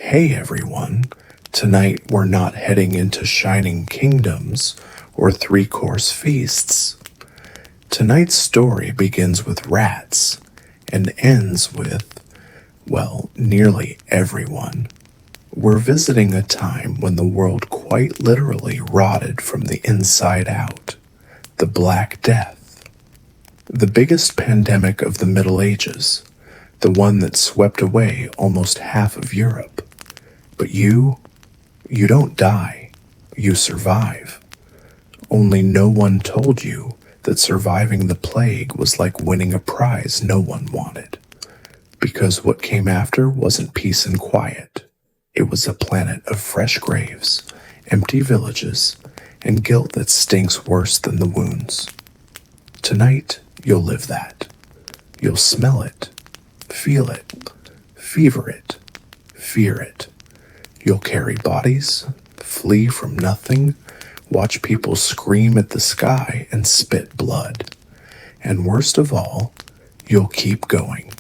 Hey everyone, tonight we're not heading into shining kingdoms or three-course feasts. Tonight's story begins with rats and ends with, well, nearly everyone. We're visiting a time when the world quite literally rotted from the inside out. The Black Death. The biggest pandemic of the Middle Ages, the one that swept away almost half of Europe. But you don't die, you survive. Only no one told you that surviving the plague was like winning a prize no one wanted. Because what came after wasn't peace and quiet. It was a planet of fresh graves, empty villages, and guilt that stinks worse than the wounds. Tonight, you'll live that. You'll smell it, feel it, fever it, fear it. You'll carry bodies, flee from nothing, watch people scream at the sky and spit blood. And worst of all, you'll keep going.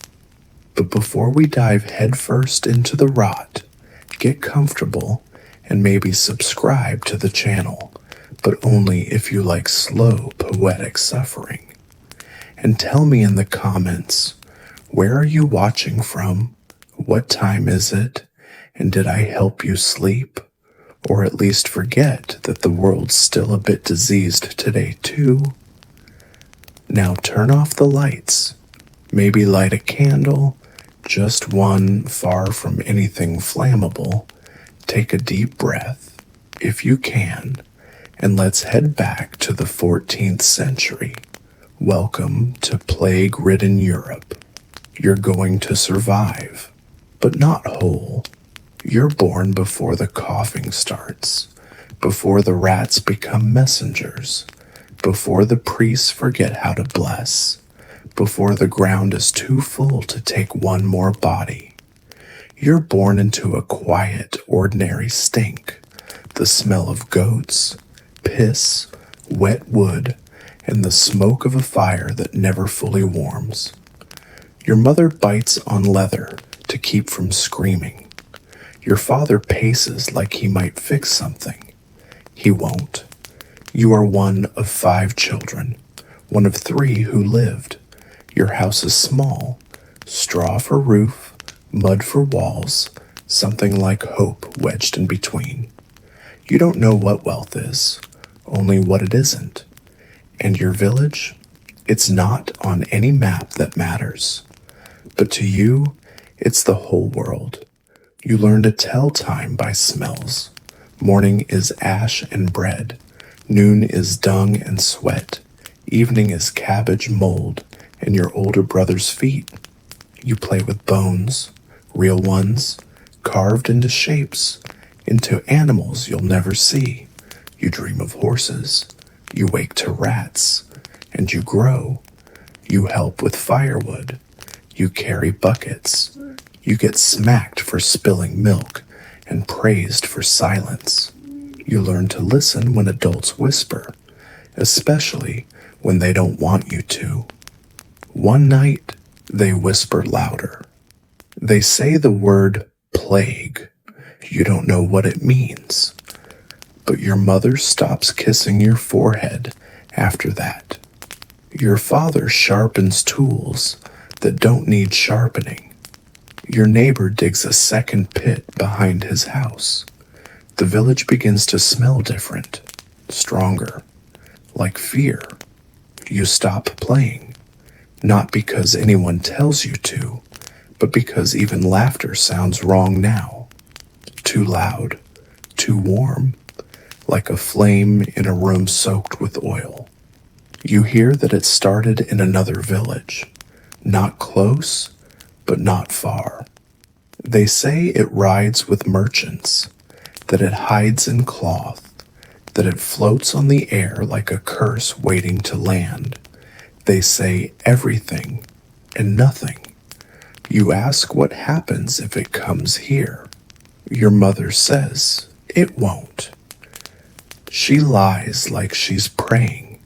But before we dive headfirst into the rot, get comfortable and maybe subscribe to the channel, but only if you like slow, poetic suffering. And tell me in the comments, where are you watching from? What time is it? And did I help you sleep? Or at least forget that the world's still a bit diseased today too? Now turn off the lights. Maybe light a candle, just one, far from anything flammable. Take a deep breath, if you can, and let's head back to the 14th century. Welcome to plague-ridden Europe. You're going to survive, but not whole. You're born before the coughing starts, before the rats become messengers, before the priests forget how to bless, before the ground is too full to take one more body. You're born into a quiet, ordinary stink, the smell of goats, piss, wet wood, and the smoke of a fire that never fully warms. Your mother bites on leather to keep from screaming. Your father paces like he might fix something. He won't. You are one of 5 children, one of 3 who lived. Your house is small, straw for roof, mud for walls, something like hope wedged in between. You don't know what wealth is, only what it isn't. And your village? It's not on any map that matters. But to you, it's the whole world. You learn to tell time by smells. Morning is ash and bread. Noon is dung and sweat. Evening is cabbage mold and your older brother's feet. You play with bones, real ones, carved into shapes, into animals you'll never see. You dream of horses. You wake to rats. And you grow. You help with firewood. You carry buckets. You get smacked for spilling milk and praised for silence. You learn to listen when adults whisper, especially when they don't want you to. One night, they whisper louder. They say the word plague. You don't know what it means. But your mother stops kissing your forehead after that. Your father sharpens tools that don't need sharpening. Your neighbor digs a second pit behind his house. The village begins to smell different, stronger, like fear. You stop playing, not because anyone tells you to, but because even laughter sounds wrong now. Too loud, too warm, like a flame in a room soaked with oil. You hear that it started in another village, not close, but not far. They say it rides with merchants, that it hides in cloth, that it floats on the air like a curse waiting to land. They say everything and nothing. You ask what happens if it comes here. Your mother says it won't. She lies like she's praying.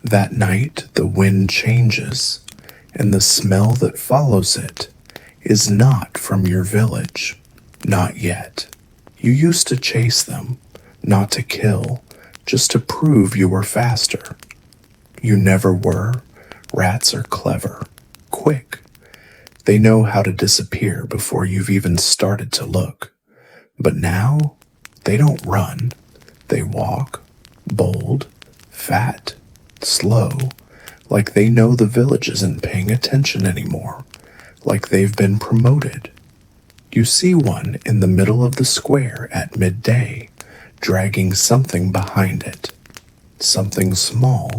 That night the wind changes, and the smell that follows it is not from your village. Not yet. You used to chase them, not to kill, just to prove you were faster. You never were. Rats are clever, quick. They know how to disappear before you've even started to look. But now, they don't run. They walk, bold, fat, slow, like they know the village isn't paying attention anymore, like they've been promoted. You see one in the middle of the square at midday, dragging something behind it. Something small,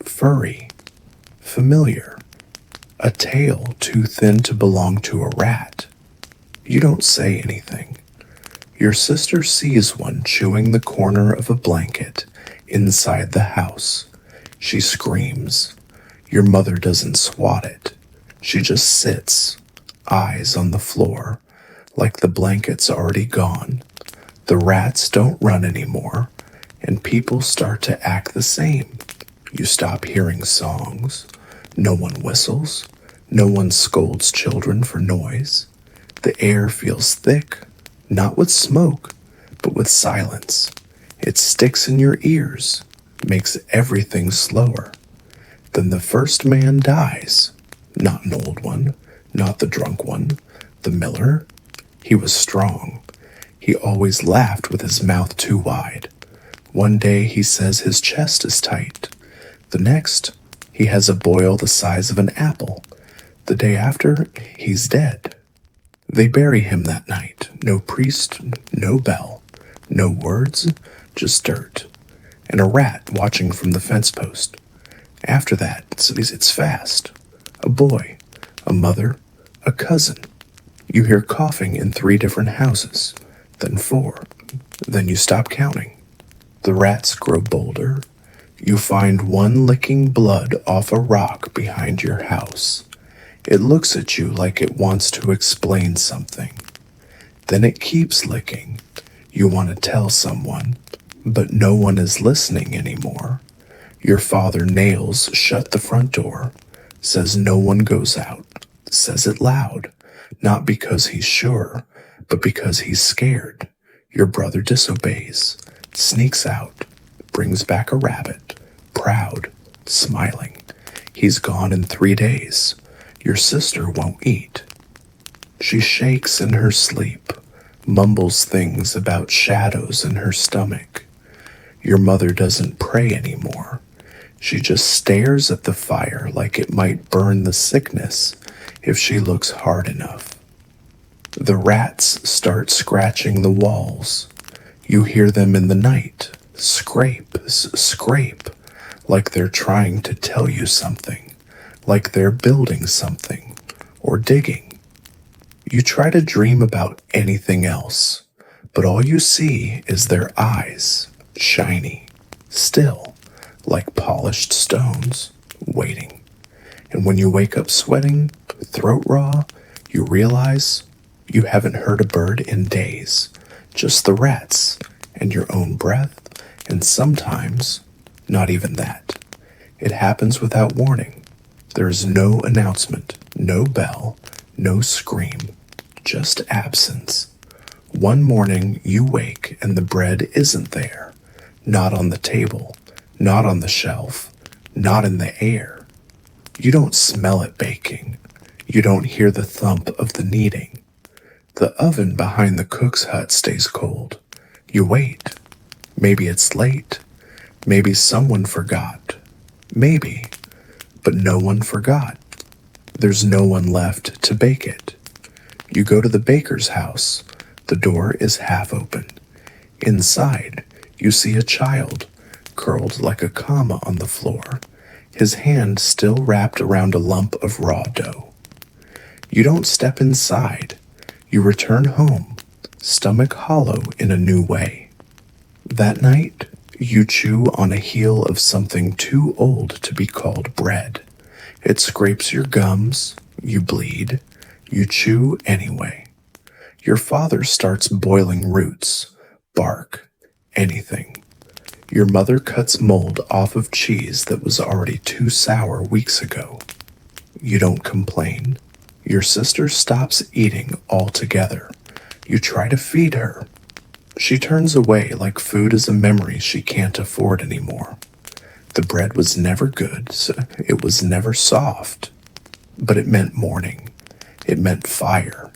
furry, familiar. A tail too thin to belong to a rat. You don't say anything. Your sister sees one chewing the corner of a blanket inside the house. She screams. Your mother doesn't swat it. She just sits, eyes on the floor, like the blanket's already gone. The rats don't run anymore, and people start to act the same. You stop hearing songs. No one whistles. No one scolds children for noise. The air feels thick, not with smoke, but with silence. It sticks in your ears, makes everything slower. Then the first man dies. Not an old one, not the drunk one, the miller. He was strong. He always laughed with his mouth too wide. One day he says his chest is tight. The next, he has a boil the size of an apple. The day after, he's dead. They bury him that night. No priest, no bell, no words, just dirt, and a rat watching from the fence post. After that, it's fast. A boy, a mother, a cousin. You hear coughing in 3 different houses, then 4. Then you stop counting. The rats grow bolder. You find one licking blood off a rock behind your house. It looks at you like it wants to explain something. Then it keeps licking. You want to tell someone, but no one is listening anymore. Your father nails shut the front door, says no one goes out, says it loud, not because he's sure, but because he's scared. Your brother disobeys, sneaks out, brings back a rabbit, proud, smiling. He's gone in 3 days. Your sister won't eat. She shakes in her sleep, mumbles things about shadows in her stomach. Your mother doesn't pray anymore. She just stares at the fire like it might burn the sickness if she looks hard enough. The rats start scratching the walls. You hear them in the night, scrape, scrape, like they're trying to tell you something. Like they're building something, or digging. You try to dream about anything else, but all you see is their eyes, shiny, still, like polished stones, waiting. And when you wake up sweating, throat raw, you realize you haven't heard a bird in days, just the rats, and your own breath, and sometimes not even that. It happens without warning. There is no announcement, no bell, no scream, just absence. One morning you wake and the bread isn't there, not on the table, not on the shelf, not in the air. You don't smell it baking. You don't hear the thump of the kneading. The oven behind the cook's hut stays cold. You wait. Maybe it's late. Maybe someone forgot. Maybe. But no one forgot. There's no one left to bake it. You go to the baker's house. The door is half open. Inside, you see a child, curled like a comma on the floor, his hand still wrapped around a lump of raw dough. You don't step inside. You return home, stomach hollow in a new way. That night, you chew on a heel of something too old to be called bread. It scrapes your gums, you bleed, you chew anyway. Your father starts boiling roots, bark, anything. Your mother cuts mold off of cheese that was already too sour weeks ago. You don't complain. Your sister stops eating altogether, You try to feed her. She turns away like food is a memory she can't afford anymore. The bread was never good, so it was never soft. But it meant morning. It meant fire.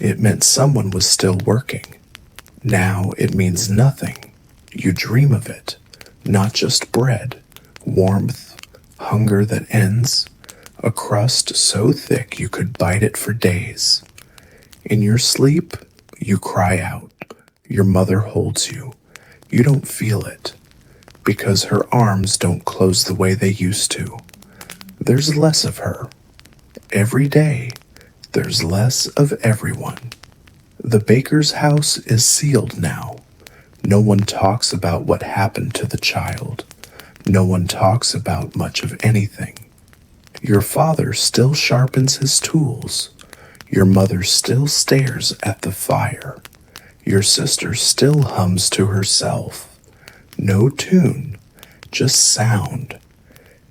It meant someone was still working. Now it means nothing. You dream of it. Not just bread, warmth, hunger that ends, a crust so thick you could bite it for days. In your sleep, you cry out. Your mother holds you. You don't feel it, because her arms don't close the way they used to. There's less of her. Every day, there's less of everyone. The baker's house is sealed now. No one talks about what happened to the child. No one talks about much of anything. Your father still sharpens his tools. Your mother still stares at the fire. Your sister still hums to herself. No tune, just sound.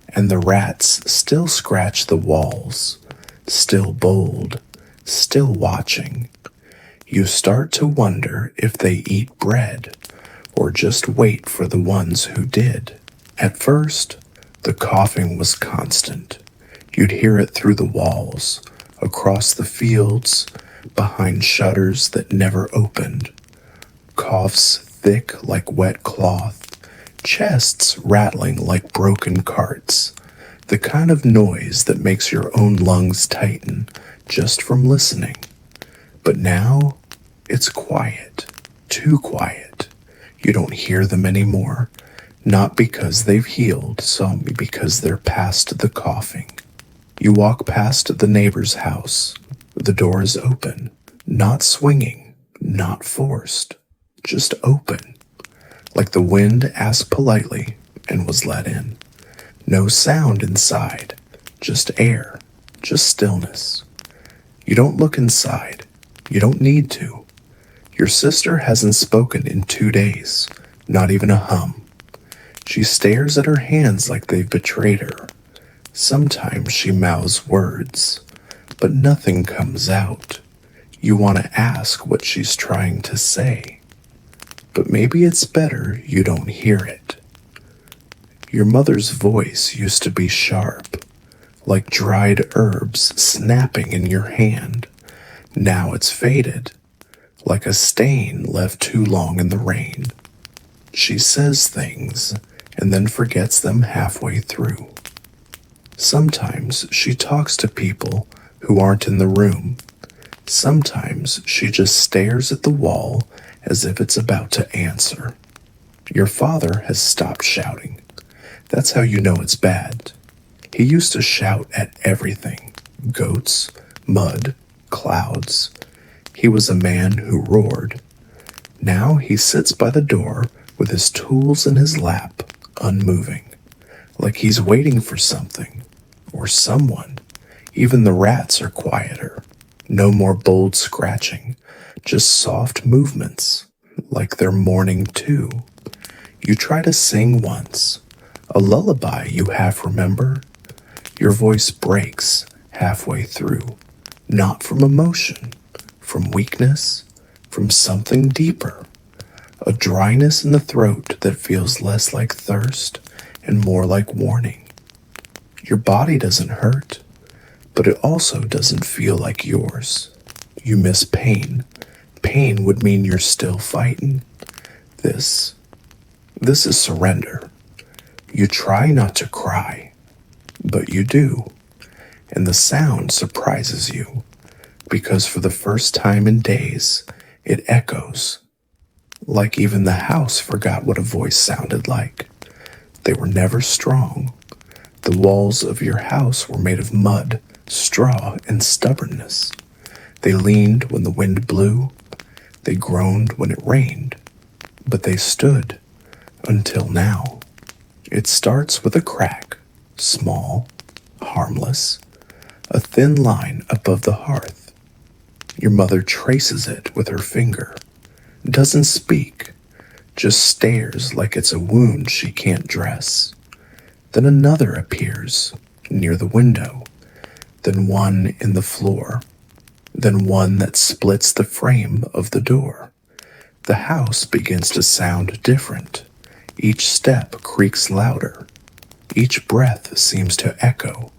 And the rats still scratch the walls, still bold, still watching. You start to wonder if they eat bread or just wait for the ones who did. At first, the coughing was constant. You'd hear it through the walls, across the fields, behind shutters that never opened. Coughs thick like wet cloth, chests rattling like broken carts, the kind of noise that makes your own lungs tighten just from listening. But now, it's quiet, too quiet. You don't hear them anymore, not because they've healed, so because they're past the coughing. You walk past the neighbor's house. The door is open, not swinging, not forced, just open, like the wind asked politely and was let in. No sound inside, just air, just stillness. You don't look inside. You don't need to. Your sister hasn't spoken in 2 days, not even a hum. She stares at her hands like they've betrayed her. Sometimes she mouths words, but nothing comes out. You want to ask what she's trying to say, but maybe it's better you don't hear it. Your mother's voice used to be sharp, like dried herbs snapping in your hand. Now it's faded, like a stain left too long in the rain. She says things and then forgets them halfway through. Sometimes she talks to people who aren't in the room. Sometimes she just stares at the wall as if it's about to answer. Your father has stopped shouting. That's how you know it's bad. He used to shout at everything. Goats, mud, clouds. He was a man who roared. Now he sits by the door with his tools in his lap, unmoving, like he's waiting for something or someone. Even the rats are quieter. No more bold scratching, just soft movements, like they're mourning too. You try to sing once, a lullaby you half remember. Your voice breaks halfway through, not from emotion, from weakness, from something deeper. A dryness in the throat that feels less like thirst and more like warning. Your body doesn't hurt, but it also doesn't feel like yours. You miss pain. Pain would mean you're still fighting. This is surrender. You try not to cry, but you do. And the sound surprises you, because for the first time in days, it echoes. Like even the house forgot what a voice sounded like. They were never strong. The walls of your house were made of mud, straw, and stubbornness. They leaned when the wind blew. They groaned when it rained. But they stood until now. It starts with a crack, small, harmless, a thin line above the hearth. Your mother traces it with her finger, doesn't speak, just stares like it's a wound she can't dress. Then another appears near the window, then one in the floor. then one that splits the frame of the door. The house begins to sound different. Each step creaks louder. Each breath seems to echo.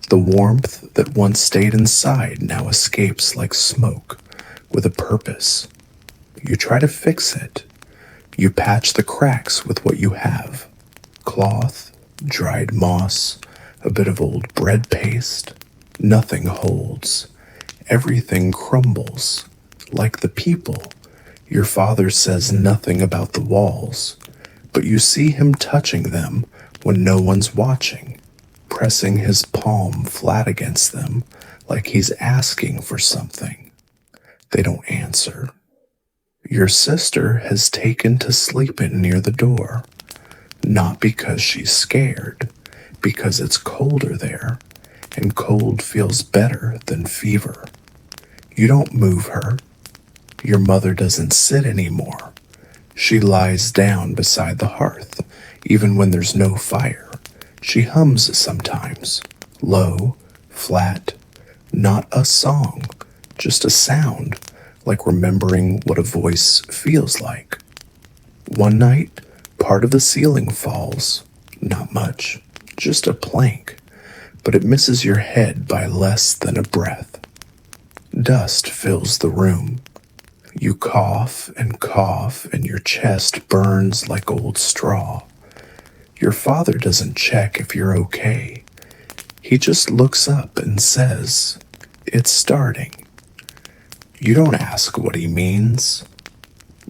The warmth that once stayed inside now escapes like smoke with a purpose. You try to fix it. You patch the cracks with what you have: cloth, dried moss, a bit of old bread paste. Nothing holds. Everything crumbles. Like the people, your father says nothing about the walls, but you see him touching them when no one's watching, pressing his palm flat against them like he's asking for something. They don't answer. Your sister has taken to sleeping near the door, not because she's scared, because it's colder there, and cold feels better than fever. You don't move her. Your mother doesn't sit anymore. She lies down beside the hearth, even when there's no fire. She hums sometimes, low, flat, not a song, just a sound, like remembering what a voice feels like. One night, part of the ceiling falls. Not much, just a plank, but it misses your head by less than a breath. Dust fills the room. You cough, and your chest burns like old straw. Your father doesn't check if you're okay. He just looks up and says, "It's starting." You don't ask what he means,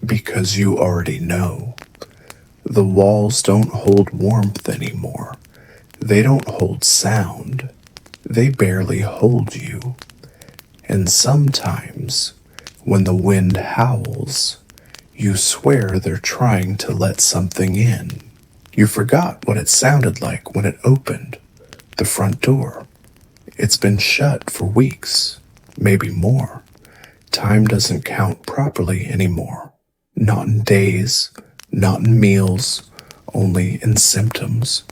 because you already know. The walls don't hold warmth anymore. They don't hold sound. They barely hold you. And sometimes, when the wind howls, you swear they're trying to let something in. You forgot what it sounded like when it opened, the front door. It's been shut for weeks, maybe more. Time doesn't count properly anymore. Not in days, not in meals, only in symptoms.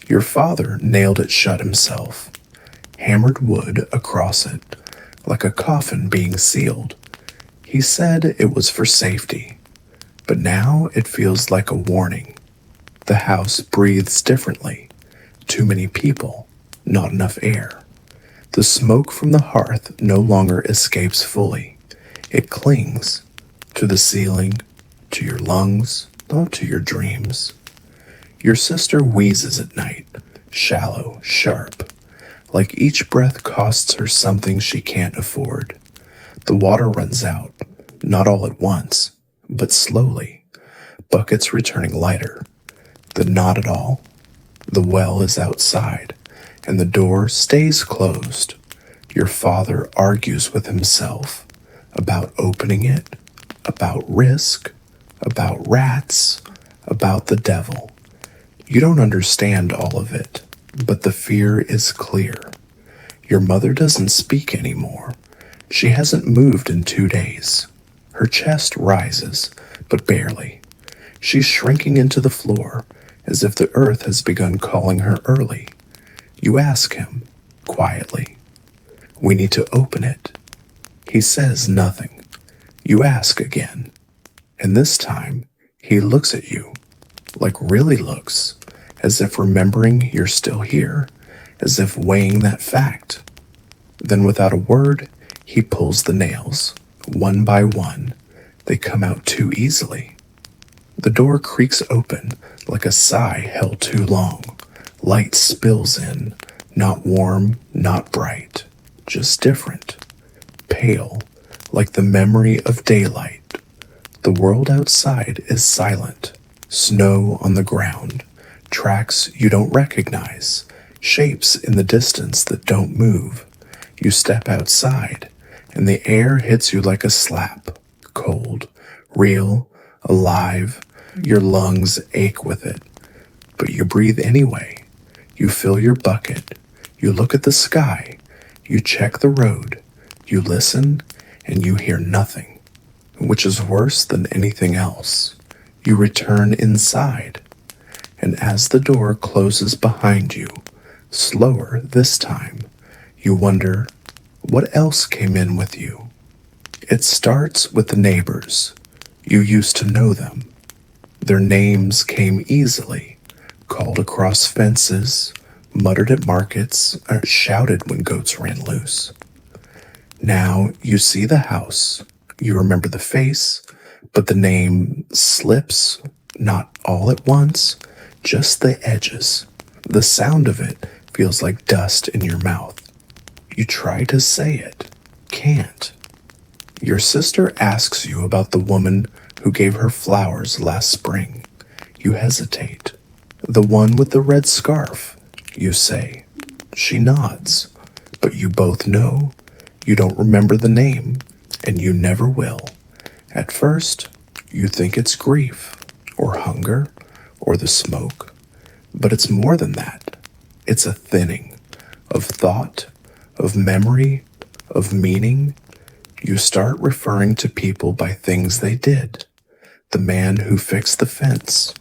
Your father nailed it shut himself, hammered wood across it, like a coffin being sealed. He said it was for safety, but now it feels like a warning. The house breathes differently. Too many people, not enough air. The smoke from the hearth no longer escapes fully. It clings to the ceiling, to your lungs, not to your dreams. Your sister wheezes at night, shallow, sharp, like each breath costs her something she can't afford. The water runs out, not all at once, but slowly, buckets returning lighter. Then not at all. The well is outside, and the door stays closed. Your father argues with himself about opening it, about risk, about rats, about the devil. You don't understand all of it, but the fear is clear. Your mother doesn't speak anymore. She hasn't moved in 2 days. Her chest rises, but barely. She's shrinking into the floor, as if the earth has begun calling her early. You ask him, quietly, "We need to open it." He says nothing. You ask again, and this time he looks at you, like really looks, as if remembering you're still here, as if weighing that fact. Then without a word, he pulls the nails, one by one. They come out too easily. The door creaks open like a sigh held too long. Light spills in, not warm, not bright, just different. Pale, like the memory of daylight. The world outside is silent. Snow on the ground, tracks you don't recognize, shapes in the distance that don't move. You step outside, and the air hits you like a slap. Cold, real, alive. Your lungs ache with it, but you breathe anyway. You fill your bucket. You look at the sky. You check the road. You listen, and you hear nothing, which is worse than anything else. You return inside, and as the door closes behind you, slower this time, you wonder, What else came in with you? It starts with the neighbors. You used to know them. Their names came easily, called across fences, muttered at markets, or shouted when goats ran loose. Now you see the house. You remember the face, but the name slips, not all at once, just the edges. The sound of it feels like dust in your mouth. You try to say it, can't. Your sister asks you about the woman who gave her flowers last spring. You hesitate. The one with the red scarf, you say. She nods, but you both know you don't remember the name, and you never will. At first, you think it's grief, or hunger, or the smoke. But it's more than that. It's a thinning of thought, of memory, of meaning. You start referring to people by things they did. The man who fixed the fence,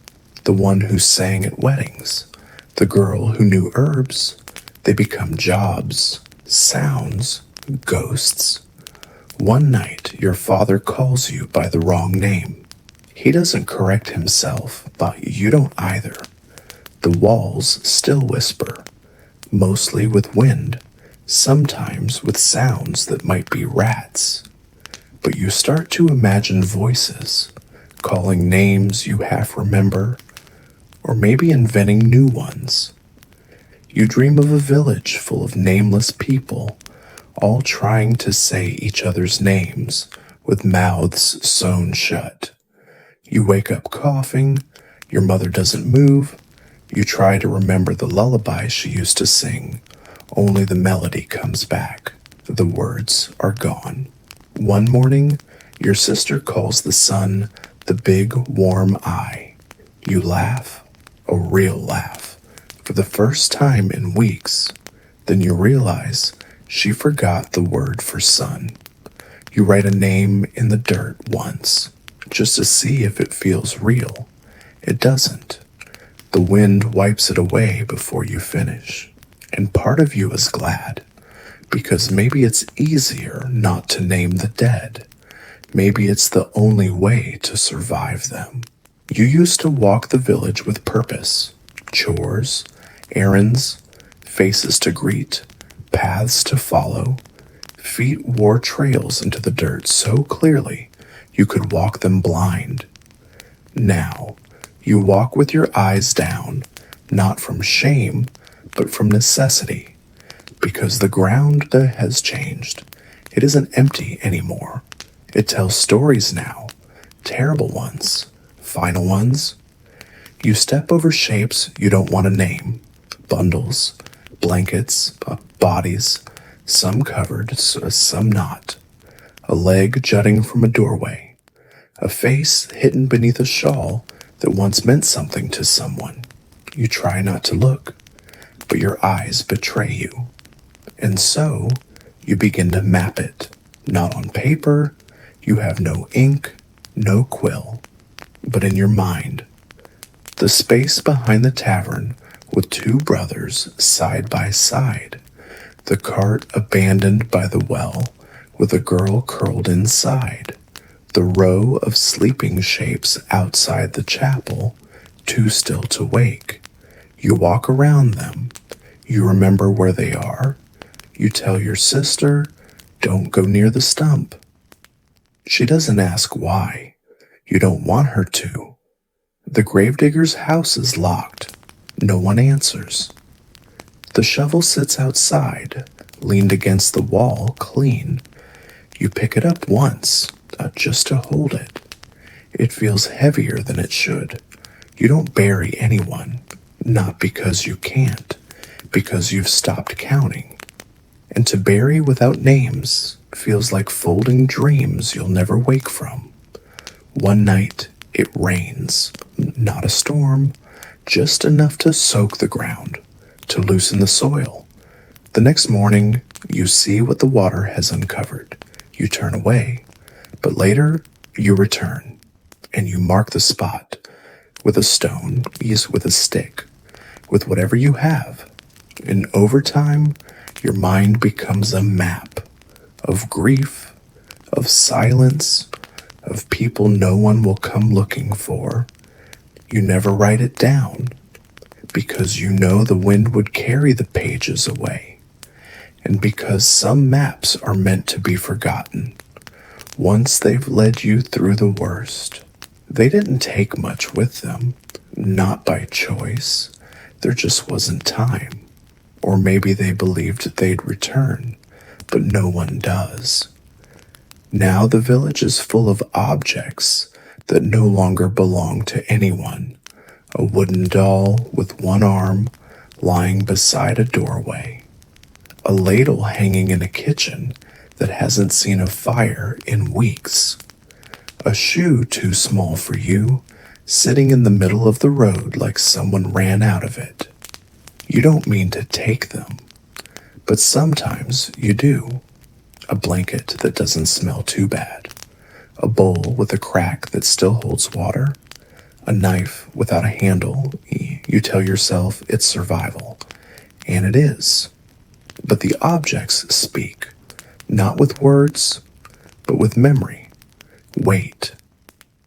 the one who sang at weddings, the girl who knew herbs. They become jobs, sounds, ghosts. One night, your father calls you by the wrong name. He doesn't correct himself, but you don't either. The walls still whisper, mostly with wind, sometimes with sounds that might be rats. But you start to imagine voices, calling names you half remember, or maybe inventing new ones. You dream of a village full of nameless people, all trying to say each other's names with mouths sewn shut. You wake up coughing, your mother doesn't move. You try to remember the lullaby she used to sing, only the melody comes back. The words are gone. One morning, your sister calls the sun the big warm eye. You laugh, a real laugh, for the first time in weeks. Then you realize she forgot the word for sun. You write a name in the dirt once, just to see if it feels real. It doesn't. The wind wipes it away before you finish. And part of you is glad, because maybe it's easier not to name the dead. Maybe it's the only way to survive them. You used to walk the village with purpose, chores, errands, faces to greet, paths to follow. Feet wore trails into the dirt so clearly you could walk them blind. Now, you walk with your eyes down, not from shame, but from necessity, because the ground has changed. It isn't empty anymore. It tells stories now, terrible ones, final ones. You step over shapes you don't want to name, bundles, blankets, bodies, some covered, some not. A leg jutting from a doorway, a face hidden beneath a shawl that once meant something to someone. You try not to look, but your eyes betray you. And so, you begin to map it, not on paper. You have no ink, no quill, but in your mind. The space behind the tavern with two brothers side by side. The cart abandoned by the well with a girl curled inside. The row of sleeping shapes outside the chapel, too still to wake. You walk around them. You remember where they are. You tell your sister, don't go near the stump. She doesn't ask why. You don't want her to. The gravedigger's house is locked. No one answers. The shovel sits outside, leaned against the wall, clean. You pick it up once, just to hold it. It feels heavier than it should. You don't bury anyone, not because you can't, because you've stopped counting. And to bury without names feels like folding dreams you'll never wake from. One night, it rains. Not a storm, just enough to soak the ground, to loosen the soil. The next morning, you see what the water has uncovered. You turn away, but later, you return, and you mark the spot with a stone, with a stick, with whatever you have. And over time, your mind becomes a map, of grief, of silence, of people no one will come looking for. You never write it down because you know the wind would carry the pages away, and because some maps are meant to be forgotten once they've led you through the worst. They didn't take much with them, not by choice. There just wasn't time. Or maybe they believed they'd return, but no one does. Now the village is full of objects that no longer belong to anyone. A wooden doll with one arm lying beside a doorway. A ladle hanging in a kitchen that hasn't seen a fire in weeks. A shoe too small for you, sitting in the middle of the road like someone ran out of it. You don't mean to take them, but sometimes you do. A blanket that doesn't smell too bad. A bowl with a crack that still holds water. A knife without a handle. You tell yourself it's survival, and it is. But the objects speak, not with words, but with memory, weight,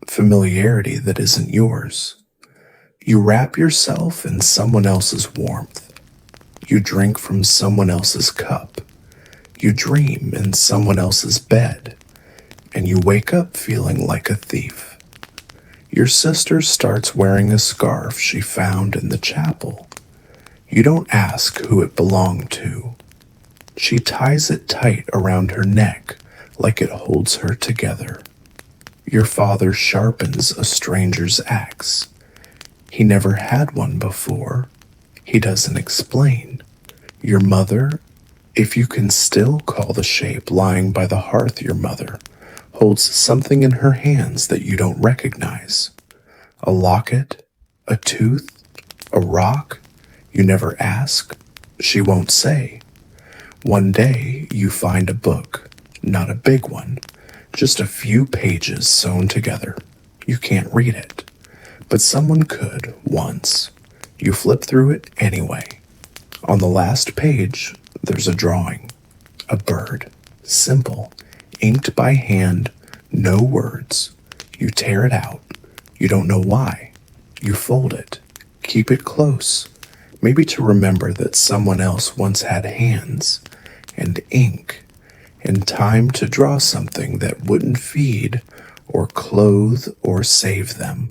familiarity that isn't yours. You wrap yourself in someone else's warmth. You drink from someone else's cup. You dream in someone else's bed, and you wake up feeling like a thief. Your sister starts wearing a scarf she found in the chapel. You don't ask who it belonged to. She ties it tight around her neck like it holds her together. Your father sharpens a stranger's axe. He never had one before. He doesn't explain. Your mother, if you can still call the shape lying by the hearth your mother, holds something in her hands that you don't recognize. A locket, a tooth, a rock. You never ask. She won't say. One day you find a book, not a big one, just a few pages sewn together. You can't read it, but someone could once. You flip through it anyway. On the last page, there's a drawing. A bird. Simple. Inked by hand. No words. You tear it out. You don't know why. You fold it. Keep it close. Maybe to remember that someone else once had hands and ink and time to draw something that wouldn't feed or clothe or save them.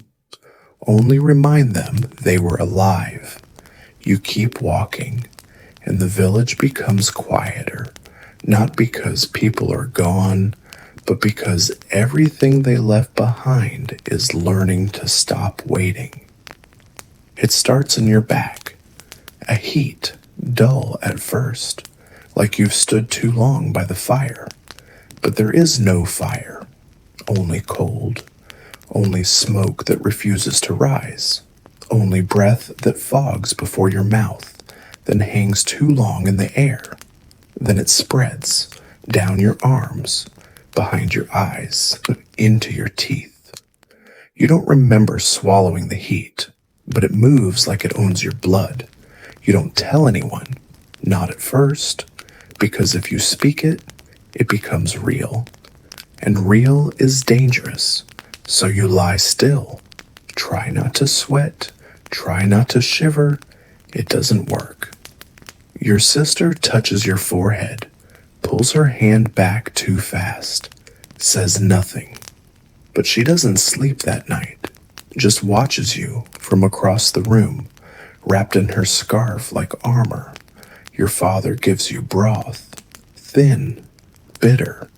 Only remind them they were alive. You keep walking, and the village becomes quieter, not because people are gone, but because everything they left behind is learning to stop waiting. It starts in your back, a heat, dull at first, like you've stood too long by the fire. But there is no fire, only cold, only smoke that refuses to rise, only breath that fogs before your mouth, then hangs too long in the air. Then it spreads down your arms, behind your eyes, into your teeth. You don't remember swallowing the heat, but it moves like it owns your blood. You don't tell anyone, not at first, because if you speak it, it becomes real. And real is dangerous, so you lie still. Try not to sweat, try not to shiver. It doesn't work. Your sister touches your forehead, pulls her hand back too fast, says nothing. But she doesn't sleep that night, just watches you from across the room, wrapped in her scarf like armor. Your father gives you broth, thin, bitter.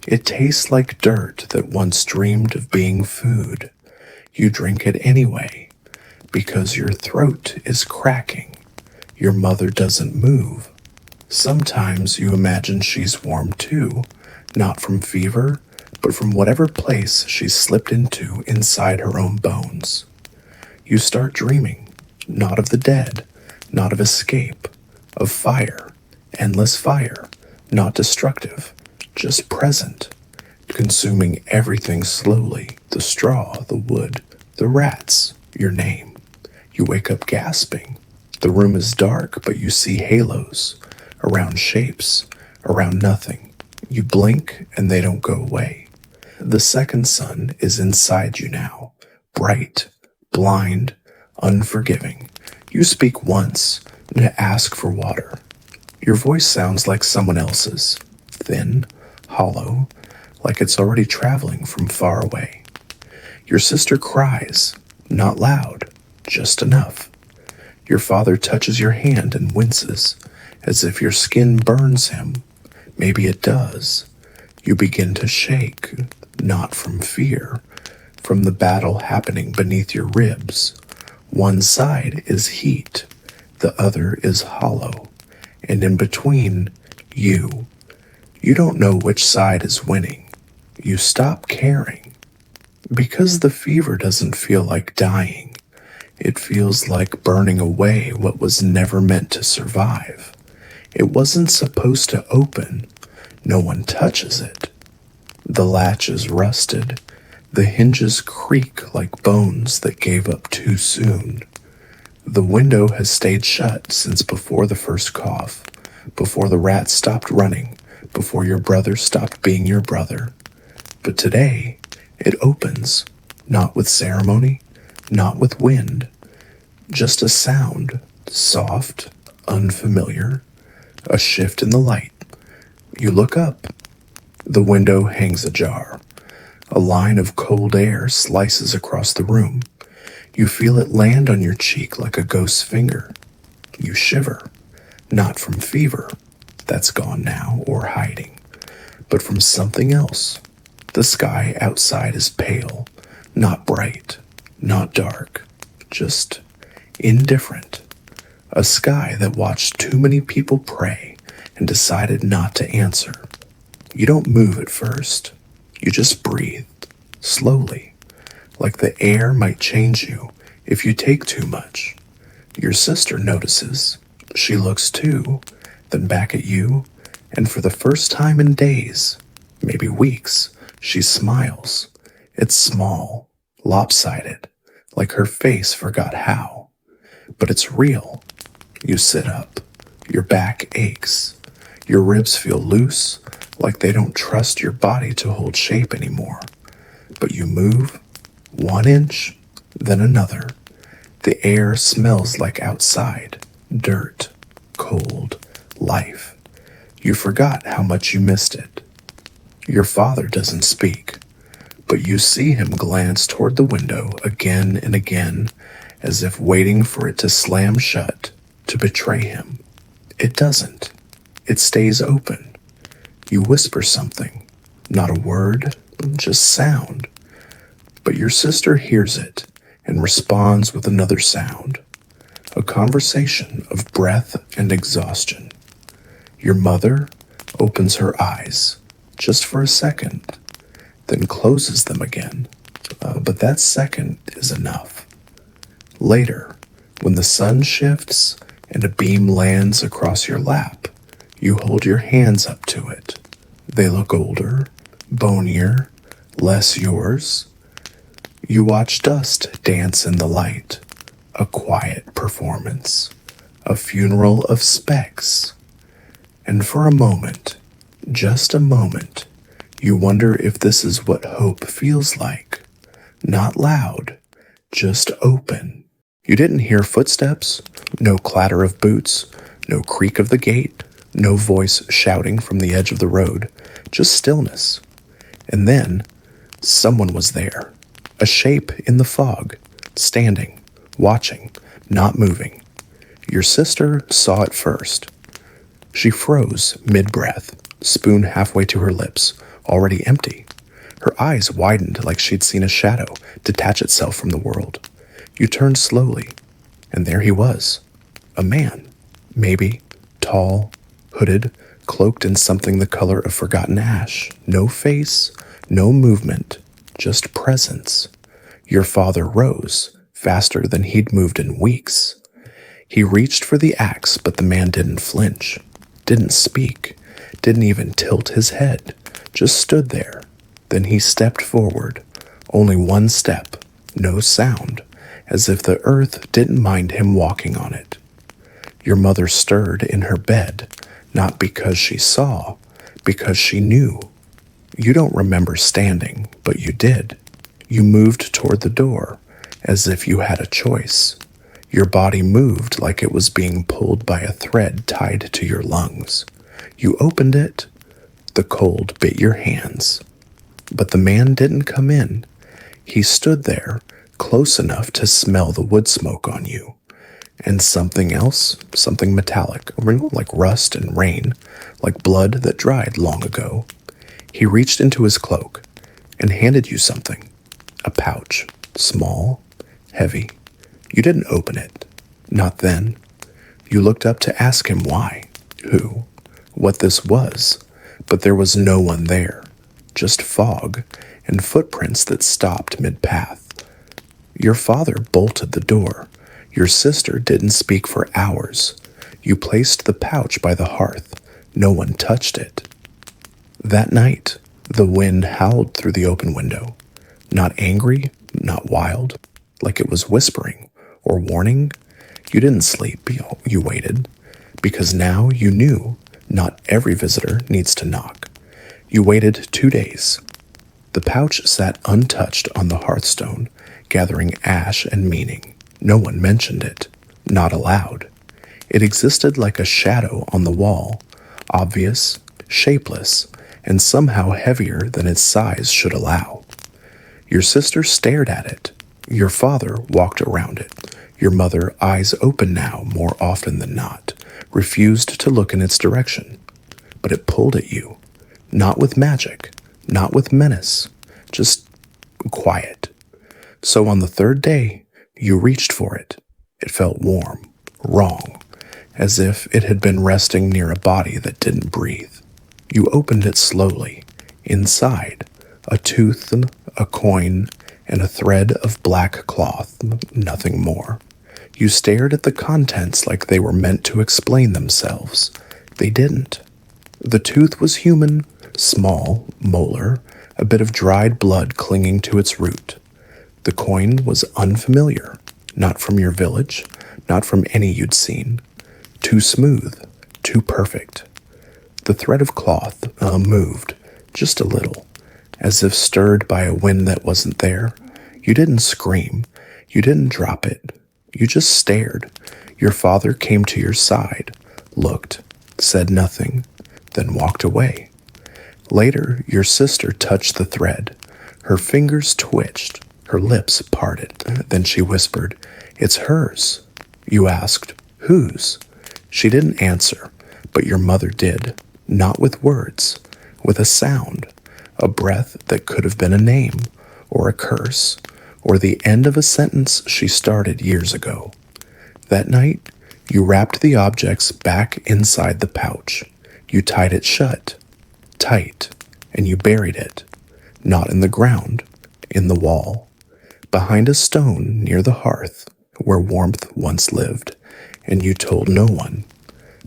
It tastes like dirt that once dreamed of being food. You drink it anyway, because your throat is cracking. Your mother doesn't move. Sometimes you imagine she's warm too, not from fever, but from whatever place she's slipped into inside her own bones. You start dreaming, not of the dead, not of escape, of fire, endless fire, not destructive, just present, consuming everything slowly, the straw, the wood, the rats, your name. You wake up gasping. The room is dark, but you see halos, around shapes, around nothing. You blink and they don't go away. The second sun is inside you now, bright, blind, unforgiving. You speak once to ask for water. Your voice sounds like someone else's, thin, hollow, like it's already traveling from far away. Your sister cries, not loud, just enough. Your father touches your hand and winces, as if your skin burns him. Maybe it does. You begin to shake, not from fear, from the battle happening beneath your ribs. One side is heat, the other is hollow, and in between, you. You don't know which side is winning. You stop caring. Because the fever doesn't feel like dying. It feels like burning away what was never meant to survive. It wasn't supposed to open. No one touches it. The latch is rusted. The hinges creak like bones that gave up too soon. The window has stayed shut since before the first cough, before the rat stopped running, before your brother stopped being your brother. But today, it opens, not with ceremony, not with wind, just a sound, soft, unfamiliar, a shift in the light. You look up. The window hangs ajar. A line of cold air slices across the room. You feel it land on your cheek like a ghost's finger. You shiver, not from fever, that's gone now, or hiding, but from something else. The sky outside is pale, not bright, not dark, just indifferent. A sky that watched too many people pray and decided not to answer. You don't move at first. You just breathe, slowly, like the air might change you if you take too much. Your sister notices. She looks too, then back at you, and for the first time in days, maybe weeks, she smiles. It's small, lopsided, like her face forgot how. But it's real. You sit up. Your back aches. Your ribs feel loose, like they don't trust your body to hold shape anymore. But you move, 1 inch, then another. The air smells like outside, dirt, cold, life. You forgot how much you missed it. Your father doesn't speak, but you see him glance toward the window again and again, as if waiting for it to slam shut, to betray him. It doesn't. It stays open. You whisper something, not a word, just sound. But your sister hears it and responds with another sound, a conversation of breath and exhaustion. Your mother opens her eyes, just for a second, then closes them again. But that second is enough. Later, when the sun shifts and a beam lands across your lap, you hold your hands up to it. They look older, bonier, less yours. You watch dust dance in the light, a quiet performance, a funeral of specks. And for a moment, just a moment, you wonder if this is what hope feels like. Not loud, just open. You didn't hear footsteps, no clatter of boots, no creak of the gate, no voice shouting from the edge of the road, just stillness. And then, someone was there, a shape in the fog, standing, watching, not moving. Your sister saw it first. She froze mid-breath, spoon halfway to her lips, already empty. Her eyes widened like she'd seen a shadow detach itself from the world. You turned slowly, and there he was. A man, maybe, tall, hooded, cloaked in something the color of forgotten ash. No face, no movement, just presence. Your father rose, faster than he'd moved in weeks. He reached for the axe, but the man didn't flinch. Didn't speak, didn't even tilt his head, just stood there. Then he stepped forward, only one step, no sound, as if the earth didn't mind him walking on it. Your mother stirred in her bed, not because she saw, because she knew. You don't remember standing, but you did. You moved toward the door, as if you had a choice. Your body moved like it was being pulled by a thread tied to your lungs. You opened it. The cold bit your hands. But the man didn't come in. He stood there, close enough to smell the wood smoke on you. And something else, something metallic, like rust and rain, like blood that dried long ago. He reached into his cloak and handed you something. A pouch, small, heavy. You didn't open it. Not then. You looked up to ask him why, who, what this was, but there was no one there. Just fog and footprints that stopped mid-path. Your father bolted the door. Your sister didn't speak for hours. You placed the pouch by the hearth. No one touched it. That night, the wind howled through the open window. Not angry, not wild, like it was whispering or warning. You didn't sleep, you waited, because now you knew not every visitor needs to knock. You waited 2 days. The pouch sat untouched on the hearthstone, gathering ash and meaning. No one mentioned it, not aloud. It existed like a shadow on the wall, obvious, shapeless, and somehow heavier than its size should allow. Your sister stared at it. Your father walked around it. Your mother, eyes open now more often than not, refused to look in its direction. But it pulled at you, not with magic, not with menace, just quiet. So on the third day, you reached for it. It felt warm, wrong, as if it had been resting near a body that didn't breathe. You opened it slowly. Inside, a tooth, a coin, and a thread of black cloth, nothing more. You stared at the contents like they were meant to explain themselves. They didn't. The tooth was human, small, molar, a bit of dried blood clinging to its root. The coin was unfamiliar, not from your village, not from any you'd seen. Too smooth, too perfect. The thread of cloth moved, just a little, as if stirred by a wind that wasn't there. You didn't scream. You didn't drop it. You just stared. Your father came to your side, looked, said nothing, then walked away. Later, your sister touched the thread. Her fingers twitched. Her lips parted. Then she whispered, "It's hers." You asked, "Whose?" She didn't answer, but your mother did, not with words, with a sound, a breath that could have been a name, or a curse, or the end of a sentence she started years ago. That night, you wrapped the objects back inside the pouch. You tied it shut, tight, and you buried it, not in the ground, in the wall, behind a stone near the hearth where warmth once lived, and you told no one.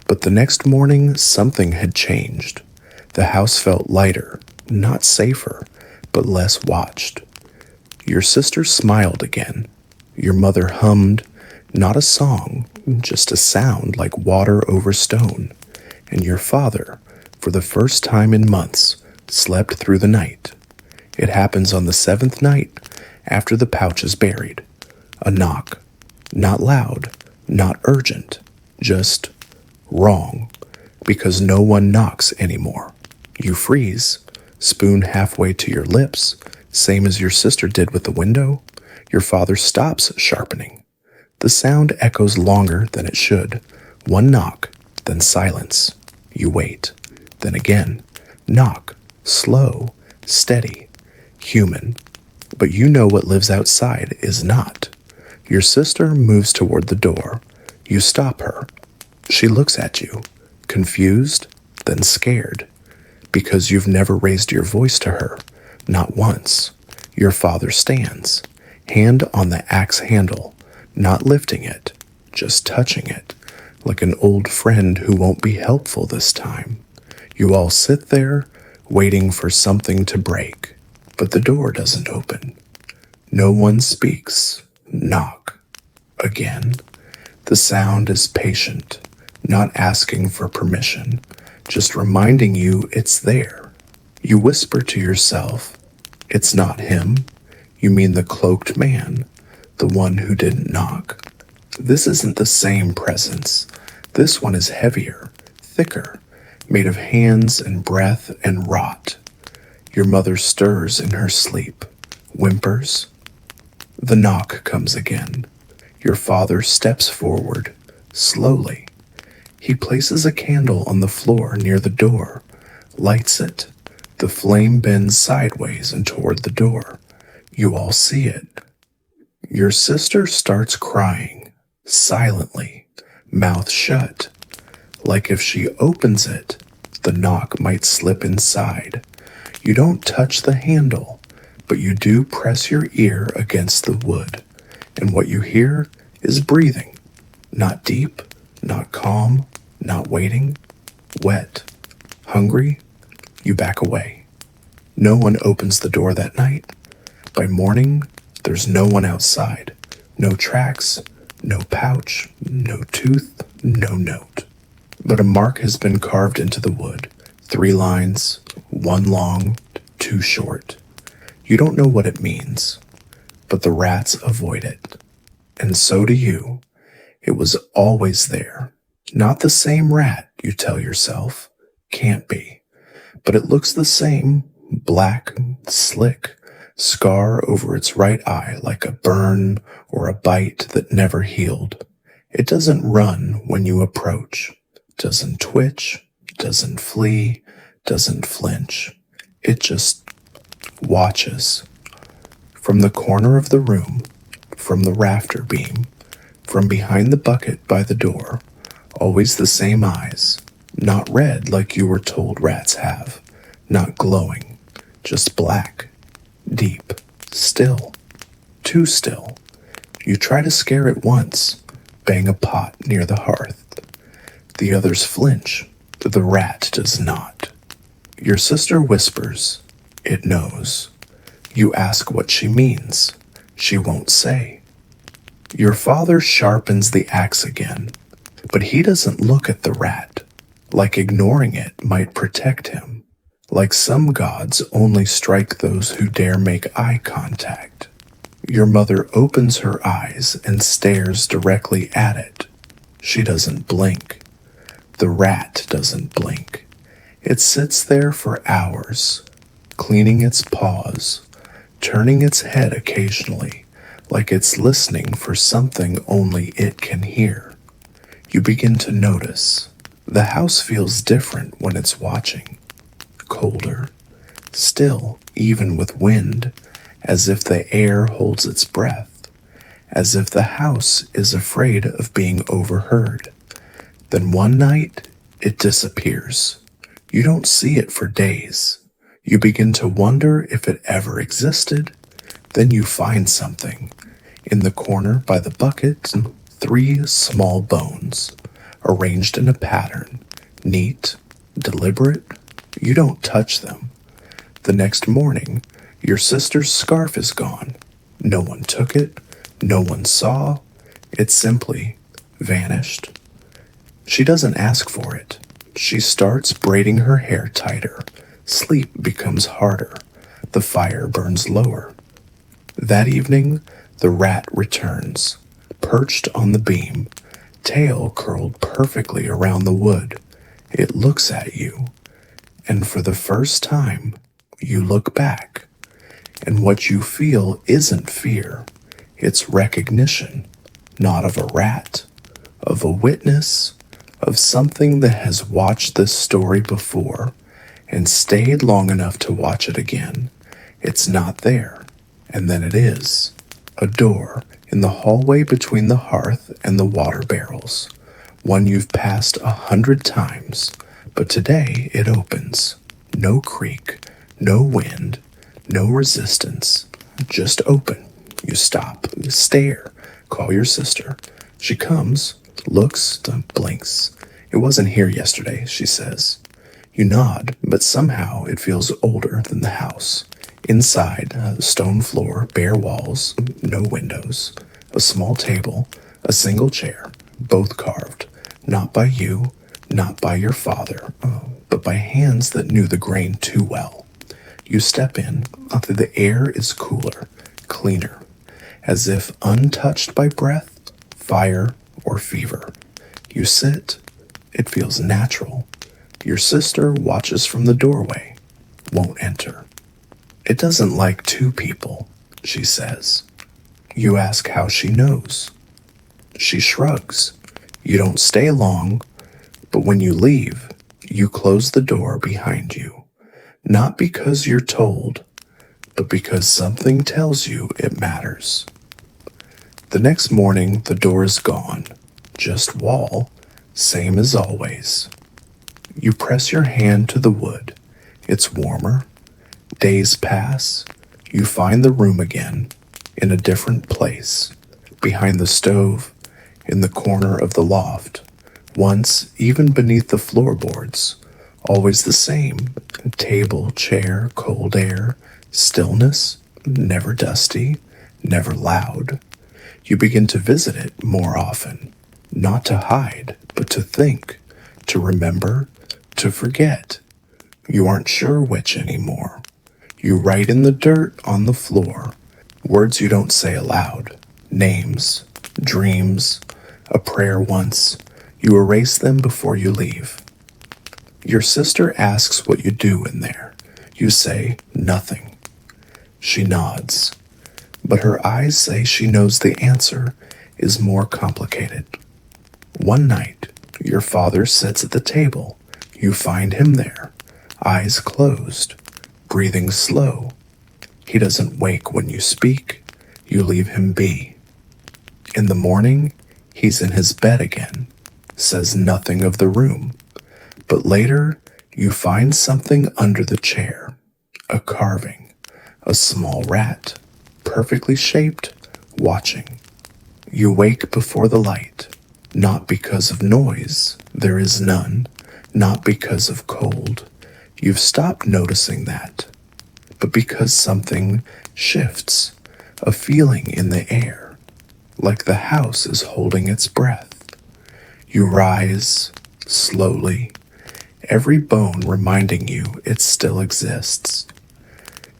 But the next morning, something had changed. The house felt lighter, not safer, but less watched. Your sister smiled again. Your mother hummed, not a song, just a sound like water over stone. And your father, for the first time in months, slept through the night. It happens on the 7th night, after the pouch is buried. A knock. Not loud, not urgent, just wrong, because no one knocks anymore. You freeze, spoon halfway to your lips, same as your sister did with the window. Your father stops sharpening. The sound echoes longer than it should. One knock, then silence. You wait. Then again. Knock. Slow. Steady. Human. But you know what lives outside is not. Your sister moves toward the door. You stop her. She looks at you, confused, then scared, because you've never raised your voice to her, not once. Your father stands, hand on the axe handle, not lifting it, just touching it, like an old friend who won't be helpful this time. You all sit there, waiting for something to break, but the door doesn't open. No one speaks. Knock. Again. The sound is patient, not asking for permission, just reminding you it's there. You whisper to yourself, "It's not him. You mean the cloaked man, the one who didn't knock." This isn't the same presence. This one is heavier, thicker, made of hands and breath and rot. Your mother stirs in her sleep, whimpers. The knock comes again. Your father steps forward, slowly. He places a candle on the floor near the door, lights it. The flame bends sideways and toward the door. You all see it. Your sister starts crying, silently, mouth shut. Like if she opens it, the knock might slip inside. You don't touch the handle, but you do press your ear against the wood, and what you hear is breathing. Not deep, not calm, not waiting. Wet. Hungry? You back away. No one opens the door that night. By morning, there's no one outside. No tracks, no pouch, no tooth, no note. But a mark has been carved into the wood. 3 lines, 1 long, 2 short. You don't know what it means, but the rats avoid it. And so do you. It was always there. Not the same rat, you tell yourself. Can't be. But it looks the same, black, slick, scar over its right eye like a burn or a bite that never healed. It doesn't run when you approach, doesn't twitch, doesn't flee, doesn't flinch. It just watches. From the corner of the room, from the rafter beam, from behind the bucket by the door, always the same eyes, not red like you were told rats have, not glowing, just black, deep, still, too still. You try to scare it once, bang a pot near the hearth. The others flinch, the rat does not. Your sister whispers, it knows. You ask what she means. She won't say. Your father sharpens the axe again, but he doesn't look at the rat, like ignoring it might protect him. Like some gods only strike those who dare make eye contact. Your mother opens her eyes and stares directly at it. She doesn't blink. The rat doesn't blink. It sits there for hours, cleaning its paws, turning its head occasionally, like it's listening for something only it can hear. You begin to notice. The house feels different when it's watching. Colder, still, even with wind, as if the air holds its breath, as if the house is afraid of being overheard. Then one night, it disappears. You don't see it for days. You begin to wonder if it ever existed. Then you find something. In the corner by the bucket, 3 small bones, arranged in a pattern, neat, deliberate. You don't touch them. The next morning, your sister's scarf is gone. No one took it. No one saw. It simply vanished. She doesn't ask for it. She starts braiding her hair tighter. Sleep becomes harder. The fire burns lower. That evening, the rat returns, perched on the beam, tail curled perfectly around the wood. It looks at you, and for the first time, you look back. And what you feel isn't fear. It's recognition, not of a rat, of a witness, of something that has watched this story before and stayed long enough to watch it again. It's not there, and then it is. A door in the hallway between the hearth and the water barrels. One you've passed 100 times, but today it opens. No creak, no wind, no resistance. Just open. You stop, stare, call your sister. She comes, looks, blinks. It wasn't here yesterday, she says. You nod, but somehow it feels older than the house. Inside, stone floor, bare walls, no windows, a small table, a single chair, both carved, not by you, not by your father, but by hands that knew the grain too well. You step in, the air is cooler, cleaner, as if untouched by breath, fire, or fever. You sit, it feels natural. Your sister watches from the doorway, won't enter. It doesn't like two people, she says. You ask how she knows. She shrugs. You don't stay long, but when you leave, you close the door behind you. Not because you're told, but because something tells you it matters. The next morning, the door is gone. Just wall, same as always. You press your hand to the wood. It's warmer. Days pass. You find the room again, in a different place, behind the stove, in the corner of the loft, once even beneath the floorboards, always the same, table, chair, cold air, stillness, never dusty, never loud. You begin to visit it more often, not to hide, but to think, to remember, to forget. You aren't sure which anymore. You write in the dirt on the floor, words you don't say aloud, names, dreams, a prayer once. You erase them before you leave. Your sister asks what you do in there. You say nothing. She nods, but her eyes say she knows the answer is more complicated. One night, your father sits at the table. You find him there, eyes closed, breathing slow. He doesn't wake when you speak. You leave him be. In the morning, he's in his bed again, says nothing of the room. But later, you find something under the chair, a carving, a small rat, perfectly shaped, watching. You wake before the light, not because of noise, there is none, not because of cold. You've stopped noticing that, but because something shifts, a feeling in the air, like the house is holding its breath. You rise, slowly, every bone reminding you it still exists.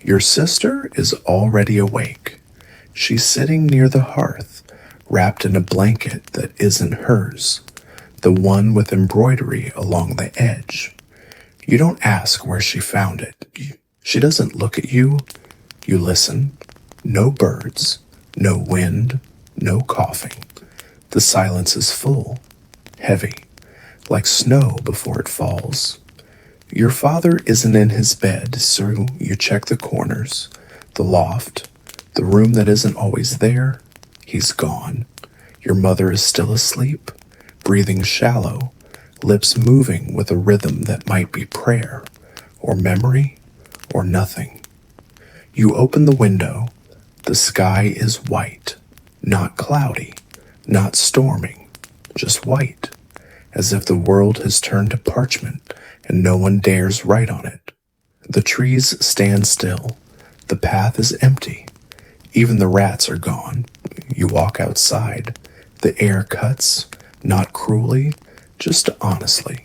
Your sister is already awake. She's sitting near the hearth, wrapped in a blanket that isn't hers, the one with embroidery along the edge. You don't ask where she found it. She doesn't look at you. You listen. No birds, no wind, no coughing. The silence is full, heavy, like snow before it falls. Your father isn't in his bed, so you check the corners, the loft, the room that isn't always there. He's gone. Your mother is still asleep, breathing shallow, lips moving with a rhythm that might be prayer, or memory, or nothing. You open the window. The sky is white, not cloudy, not storming, just white, as if the world has turned to parchment and no one dares write on it. The trees stand still. The path is empty. Even the rats are gone. You walk outside. The air cuts, not cruelly, just honestly.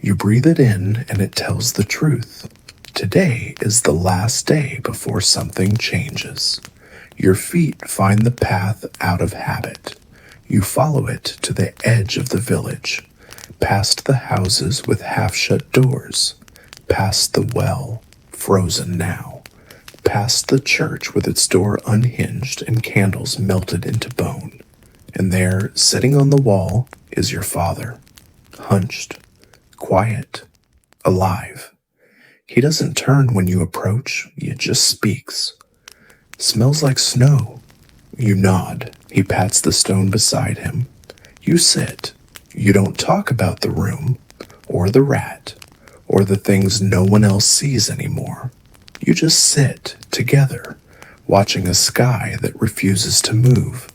You breathe it in and it tells the truth. Today is the last day before something changes. Your feet find the path out of habit. You follow it to the edge of the village, past the houses with half-shut doors, past the well, frozen now, past the church with its door unhinged and candles melted into bone. And there, sitting on the wall, is your father, hunched, quiet, alive. He doesn't turn when you approach, he just speaks. Smells like snow. You nod. He pats the stone beside him. You sit. You don't talk about the room, or the rat, or the things no one else sees anymore. You just sit together, watching a sky that refuses to move.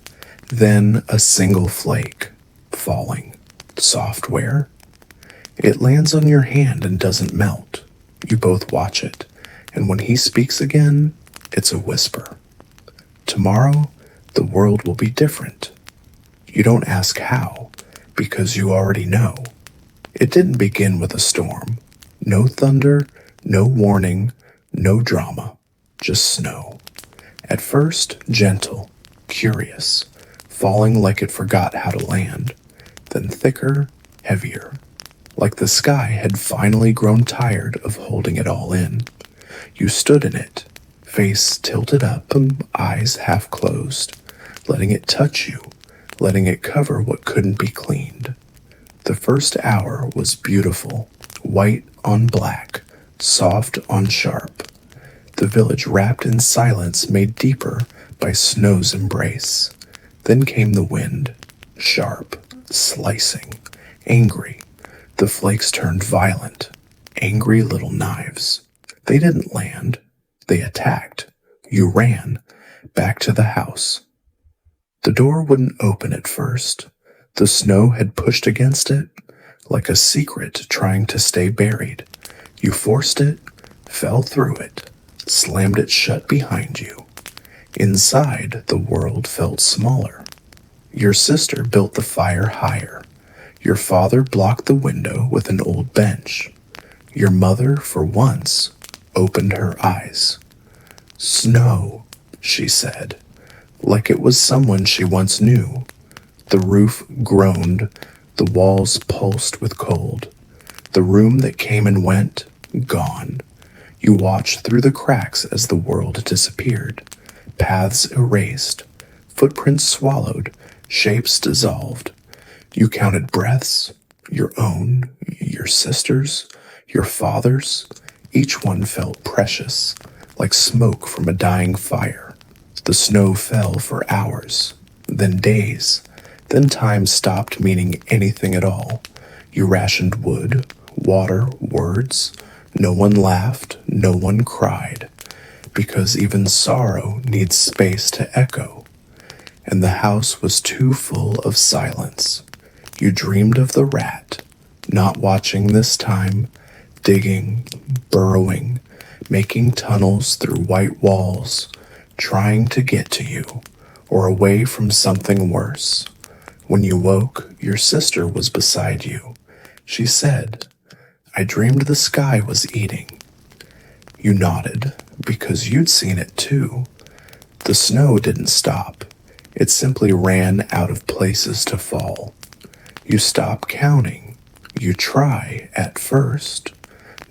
Then a single flake, falling. Software. It lands on your hand and doesn't melt. You both watch it, and when he speaks again, it's a whisper. Tomorrow, the world will be different. You don't ask how, because you already know. It didn't begin with a storm. No thunder, no warning, no drama, just snow. At first, gentle, curious, falling like it forgot how to land, then thicker, heavier, like the sky had finally grown tired of holding it all in. You stood in it, face tilted up and eyes half closed, letting it touch you, letting it cover what couldn't be cleaned. The first hour was beautiful, white on black, soft on sharp. The village wrapped in silence made deeper by snow's embrace. Then came the wind, sharp, slicing, angry. The flakes turned violent, angry little knives. They didn't land. They attacked. You ran, back to the house. The door wouldn't open at first. The snow had pushed against it, like a secret trying to stay buried. You forced it, fell through it, slammed it shut behind you. Inside, the world felt smaller. Your sister built the fire higher. Your father blocked the window with an old bench. Your mother, for once, opened her eyes. "Snow," she said, like it was someone she once knew. The roof groaned, the walls pulsed with cold. The room that came and went, gone. You watched through the cracks as the world disappeared. Paths erased, footprints swallowed, shapes dissolved. You counted breaths, your own, your sister's, your father's. Each one felt precious, like smoke from a dying fire. The snow fell for hours, then days, then time stopped meaning anything at all. You rationed wood, water, words. No one laughed, no one cried, because even sorrow needs space to echo. And the house was too full of silence. You dreamed of the rat, not watching this time, digging, burrowing, making tunnels through white walls, trying to get to you, or away from something worse. When you woke, your sister was beside you. She said, "I dreamed the sky was eating." You nodded, because you'd seen it too. The snow didn't stop. It simply ran out of places to fall. You stop counting. You try at first.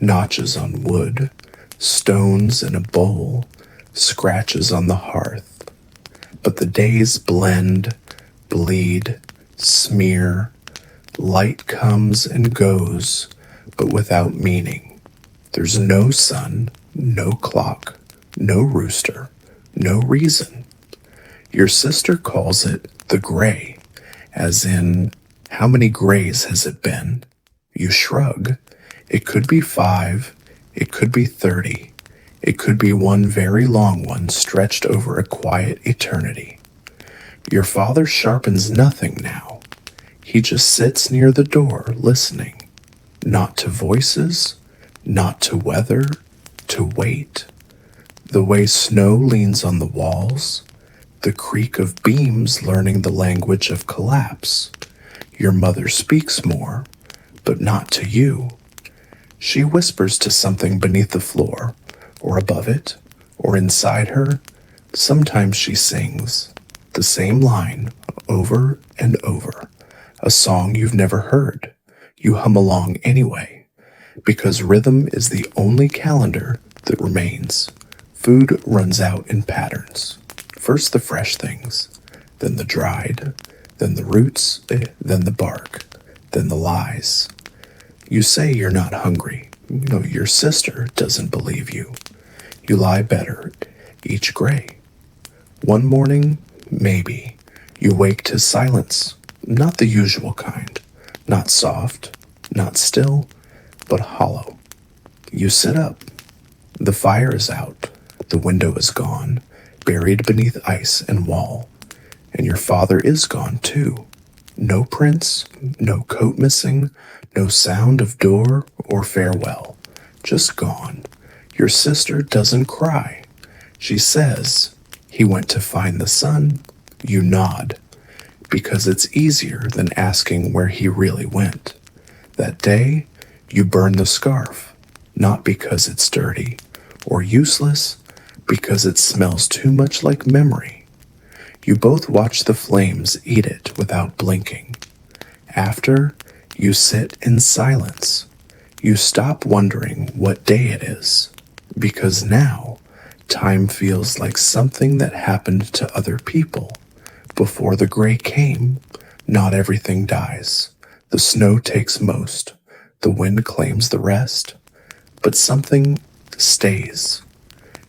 Notches on wood, stones in a bowl, scratches on the hearth. But the days blend, bleed, smear. Light comes and goes, but without meaning. There's no sun, no clock, no rooster, no reason. Your sister calls it the gray, as in, how many grays has it been? You shrug. It could be 5, it could be 30, it could be one very long one stretched over a quiet eternity. Your father sharpens nothing now. He just sits near the door listening, not to voices, not to weather, to wait. The way snow leans on the walls, the creak of beams learning the language of collapse. Your mother speaks more, but not to you. She whispers to something beneath the floor, or above it, or inside her. Sometimes she sings the same line over and over, a song you've never heard. You hum along anyway, because rhythm is the only calendar that remains. Food runs out in patterns. First the fresh things, then the dried, then the roots, then the bark, then the lies. You say you're not hungry. No, your sister doesn't believe you. You lie better, each gray. One morning, maybe, you wake to silence, not the usual kind, not soft, not still, but hollow. You sit up. The fire is out. The window is gone, buried beneath ice and wall. And your father is gone too. No prints, no coat missing, no sound of door or farewell. Just gone. Your sister doesn't cry. She says, "He went to find the sun." You nod, because it's easier than asking where he really went. That day, you burn the scarf. not because it's dirty, or useless, because it smells too much like memory. You both watch the flames eat it without blinking. After, you sit in silence. You stop wondering what day it is, because now time feels like something that happened to other people. Before the gray came, not everything dies. The snow takes most, the wind claims the rest, but something stays.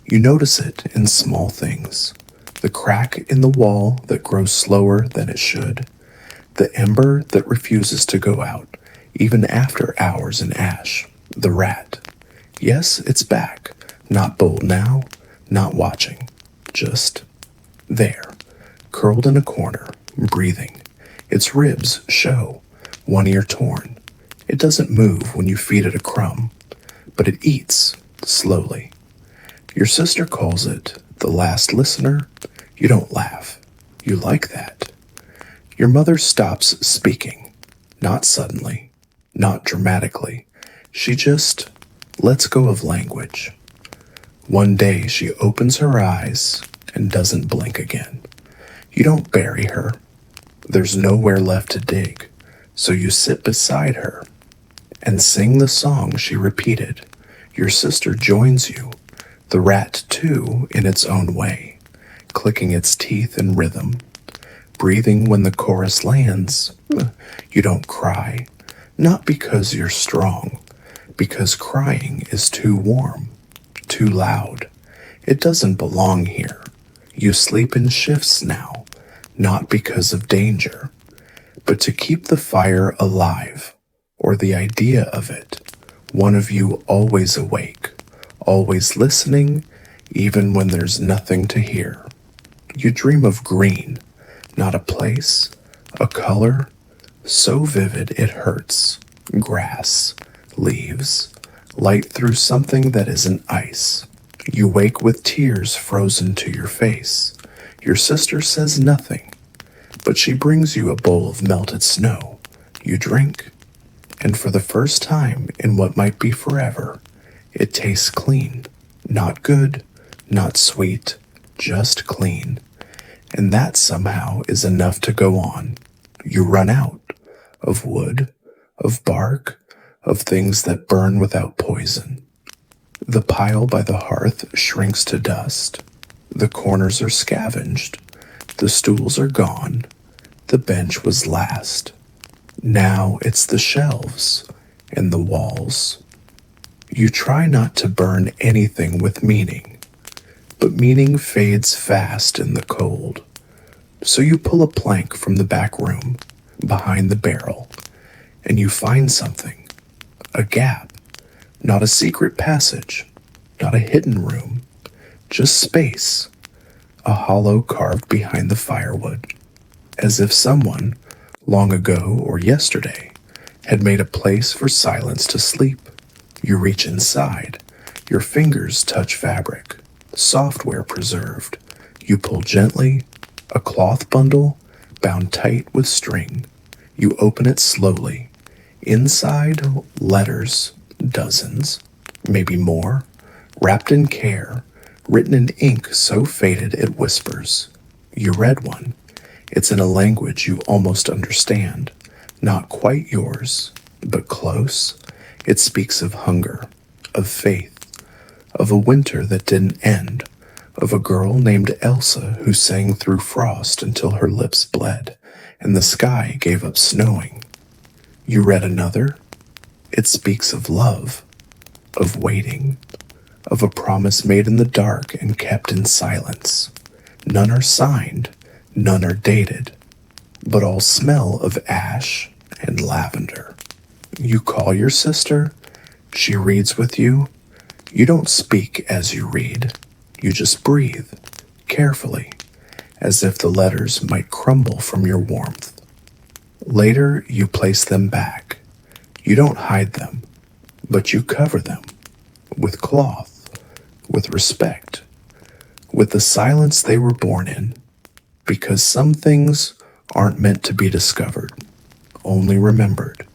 You notice it in small things. The crack in the wall that grows slower than it should. The ember that refuses to go out, even after hours in ash. The rat. Yes, it's back. Not bold now, not watching. Just there, curled in a corner, breathing. Its ribs show, one ear torn. It doesn't move when you feed it a crumb, but it eats, slowly. Your sister calls it the last listener. You don't laugh. You like that. Your mother stops speaking, not suddenly, not dramatically. She just lets go of language. One day she opens her eyes and doesn't blink again. You don't bury her. There's nowhere left to dig, so you sit beside her and sing the song she repeated. Your sister joins you, the rat too, in its own way, clicking its teeth in rhythm. Breathing when the chorus lands. You don't cry, not because you're strong, because crying is too warm, too loud. It doesn't belong here. You sleep in shifts now, not because of danger, but to keep the fire alive, or the idea of it. One of you always awake, always listening, even when there's nothing to hear. You dream of green, not a place, a color, so vivid it hurts. Grass, leaves, light through something that isn't ice. You wake with tears frozen to your face. Your sister says nothing, but she brings you a bowl of melted snow. You drink, and for the first time in what might be forever, it tastes clean. Not good, not sweet, just clean. And that somehow is enough to go on. You run out of wood, of bark, of things that burn without poison. The pile by the hearth shrinks to dust. The corners are scavenged. The stools are gone. The bench was last. Now it's the shelves and the walls. You try not to burn anything with meaning, but meaning fades fast in the cold. So you pull a plank from the back room, behind the barrel, and you find something. A gap. Not a secret passage. Not a hidden room. Just space. A hollow carved behind the firewood. As if someone, long ago or yesterday, had made a place for silence to sleep. You reach inside. Your fingers touch fabric. Software preserved. You pull gently. A cloth bundle bound tight with string. You open it slowly. Inside, letters, dozens, maybe more, wrapped in care, written in ink so faded it whispers. You read one. It's in a language you almost understand. Not quite yours, but close. It speaks of hunger, of faith, of a winter that didn't end, of a girl named Elsa who sang through frost until her lips bled and the sky gave up snowing. You read another. It speaks of love, of waiting, of a promise made in the dark and kept in silence. None are signed, none are dated, but all smell of ash and lavender. You call your sister. She reads with you. You don't speak as you read. You just breathe, carefully, as if the letters might crumble from your warmth. Later, you place them back. You don't hide them, but you cover them with cloth, with respect, with the silence they were born in, because some things aren't meant to be discovered, only remembered.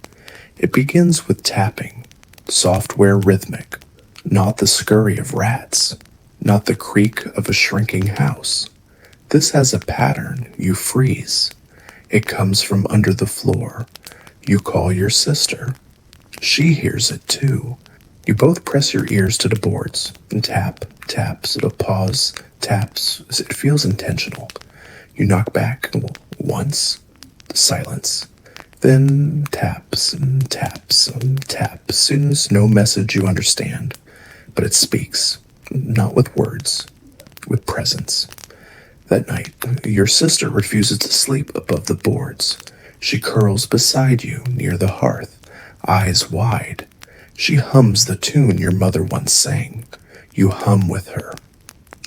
It begins with tapping, software rhythmic, not the scurry of rats, not the creak of a shrinking house. This has a pattern. You freeze. It comes from under the floor. You call your sister. She hears it too. You both press your ears to the boards and tap, taps, a pause, taps. It feels intentional. You knock back once, silence. Then taps and taps and taps. Soon's no message you understand, but it speaks, not with words, with presence. That night, your sister refuses to sleep above the boards. She curls beside you near the hearth, eyes wide. She hums the tune your mother once sang. You hum with her.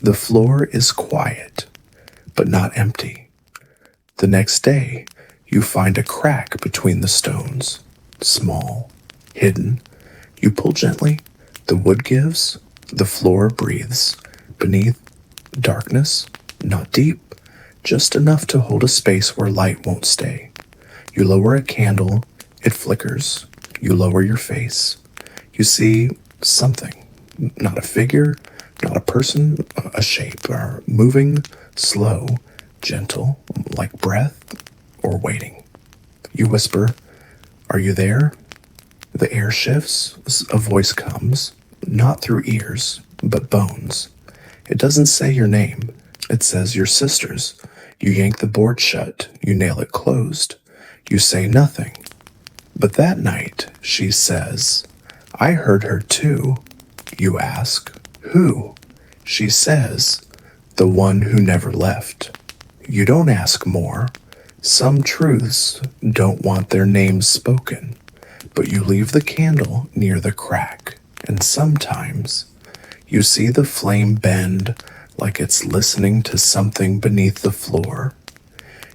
The floor is quiet, but not empty. The next day, you find a crack between the stones, small, hidden. You pull gently, the wood gives, the floor breathes. Beneath, darkness, not deep, just enough to hold a space where light won't stay. You lower a candle, it flickers. You lower your face. You see something, not a figure, not a person, a shape, or moving, slow, gentle, like breath or waiting. You whisper, "Are you there?" The air shifts, a voice comes, not through ears, but bones. It doesn't say your name, it says your sister's. You yank the board shut, you nail it closed. You say nothing. But that night, she says, "I heard her too." You ask, "Who?" She says, "The one who never left." You don't ask more. Some truths don't want their names spoken, but you leave the candle near the crack, and sometimes you see the flame bend like it's listening to something beneath the floor.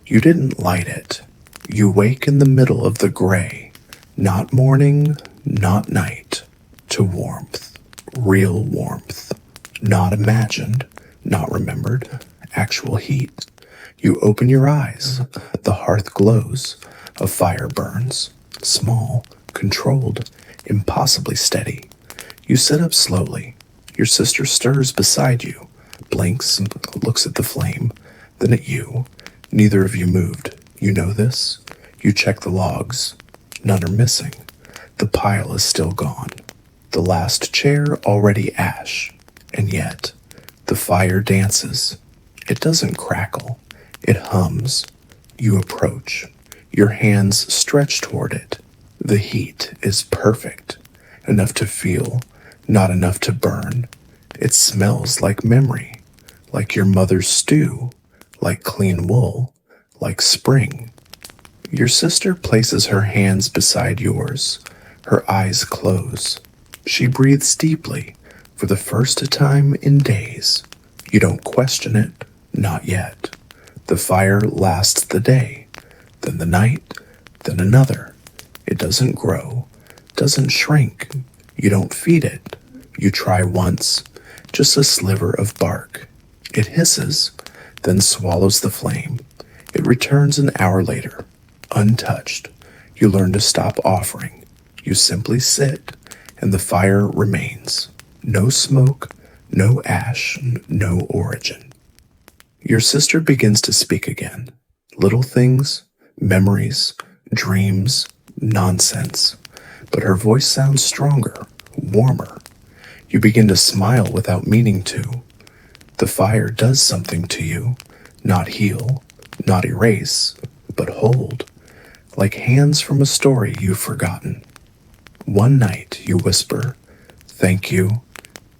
You didn't light it. You wake in the middle of the gray, not morning, not night, to warmth, real warmth, not imagined, not remembered, actual heat. You open your eyes, the hearth glows, a fire burns, small, controlled, impossibly steady. You sit up slowly. Your sister stirs beside you, blinks and looks at the flame, then at you. Neither of you moved. You know this. You check the logs. None are missing. The pile is still gone. The last chair already ash. And yet, the fire dances. It doesn't crackle. It hums. You approach. Your hands stretch toward it. The heat is perfect. Enough to feel, not enough to burn. It smells like memory, like your mother's stew, like clean wool, like spring. Your sister places her hands beside yours. Her eyes close. She breathes deeply for the first time in days. You don't question it, not yet. The fire lasts the day, then the night, then another. It doesn't grow, doesn't shrink. You don't feed it. You try once, just a sliver of bark. It hisses, then swallows the flame. It returns an hour later, untouched. You learn to stop offering. You simply sit, and the fire remains. No smoke, no ash, no origin. Your sister begins to speak again. Little things, memories, dreams, nonsense. But her voice sounds stronger, warmer. You begin to smile without meaning to. The fire does something to you. Not heal, not erase, but hold. Like hands from a story you've forgotten. One night you whisper, "Thank you,"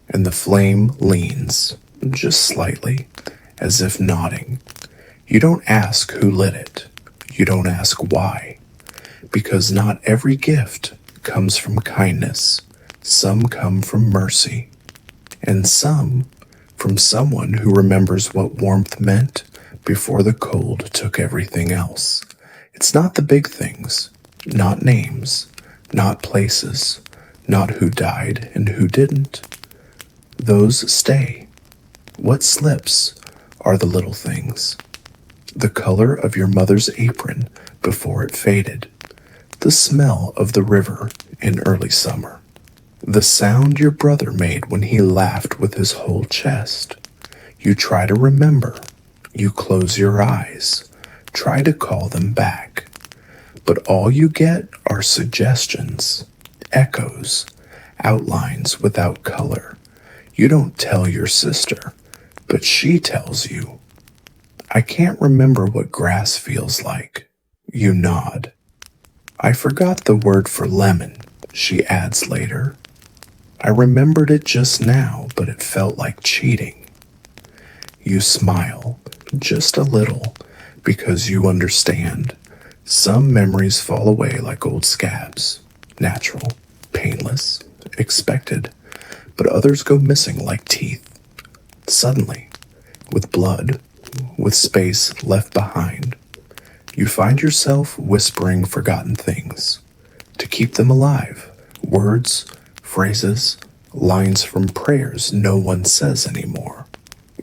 and the flame leans, just slightly, as if nodding. You don't ask who lit it. You don't ask why. Because not every gift comes from kindness. Some come from mercy. And some from someone who remembers what warmth meant before the cold took everything else. It's not the big things, not names, not places, not who died and who didn't. Those stay. What slips are the little things. The color of your mother's apron before it faded. The smell of the river in early summer. The sound your brother made when he laughed with his whole chest. You try to remember. You close your eyes. Try to call them back. But all you get are suggestions, echoes, outlines without color. You don't tell your sister, but she tells you. I can't remember what grass feels like. You nod. I forgot the word for lemon, she adds later. I remembered it just now, but it felt like cheating. You smile, just a little, because you understand. Some memories fall away like old scabs, natural, painless, expected, but others go missing like teeth. Suddenly, with blood, with space left behind, you find yourself whispering forgotten things to keep them alive. Words, phrases, lines from prayers no one says anymore.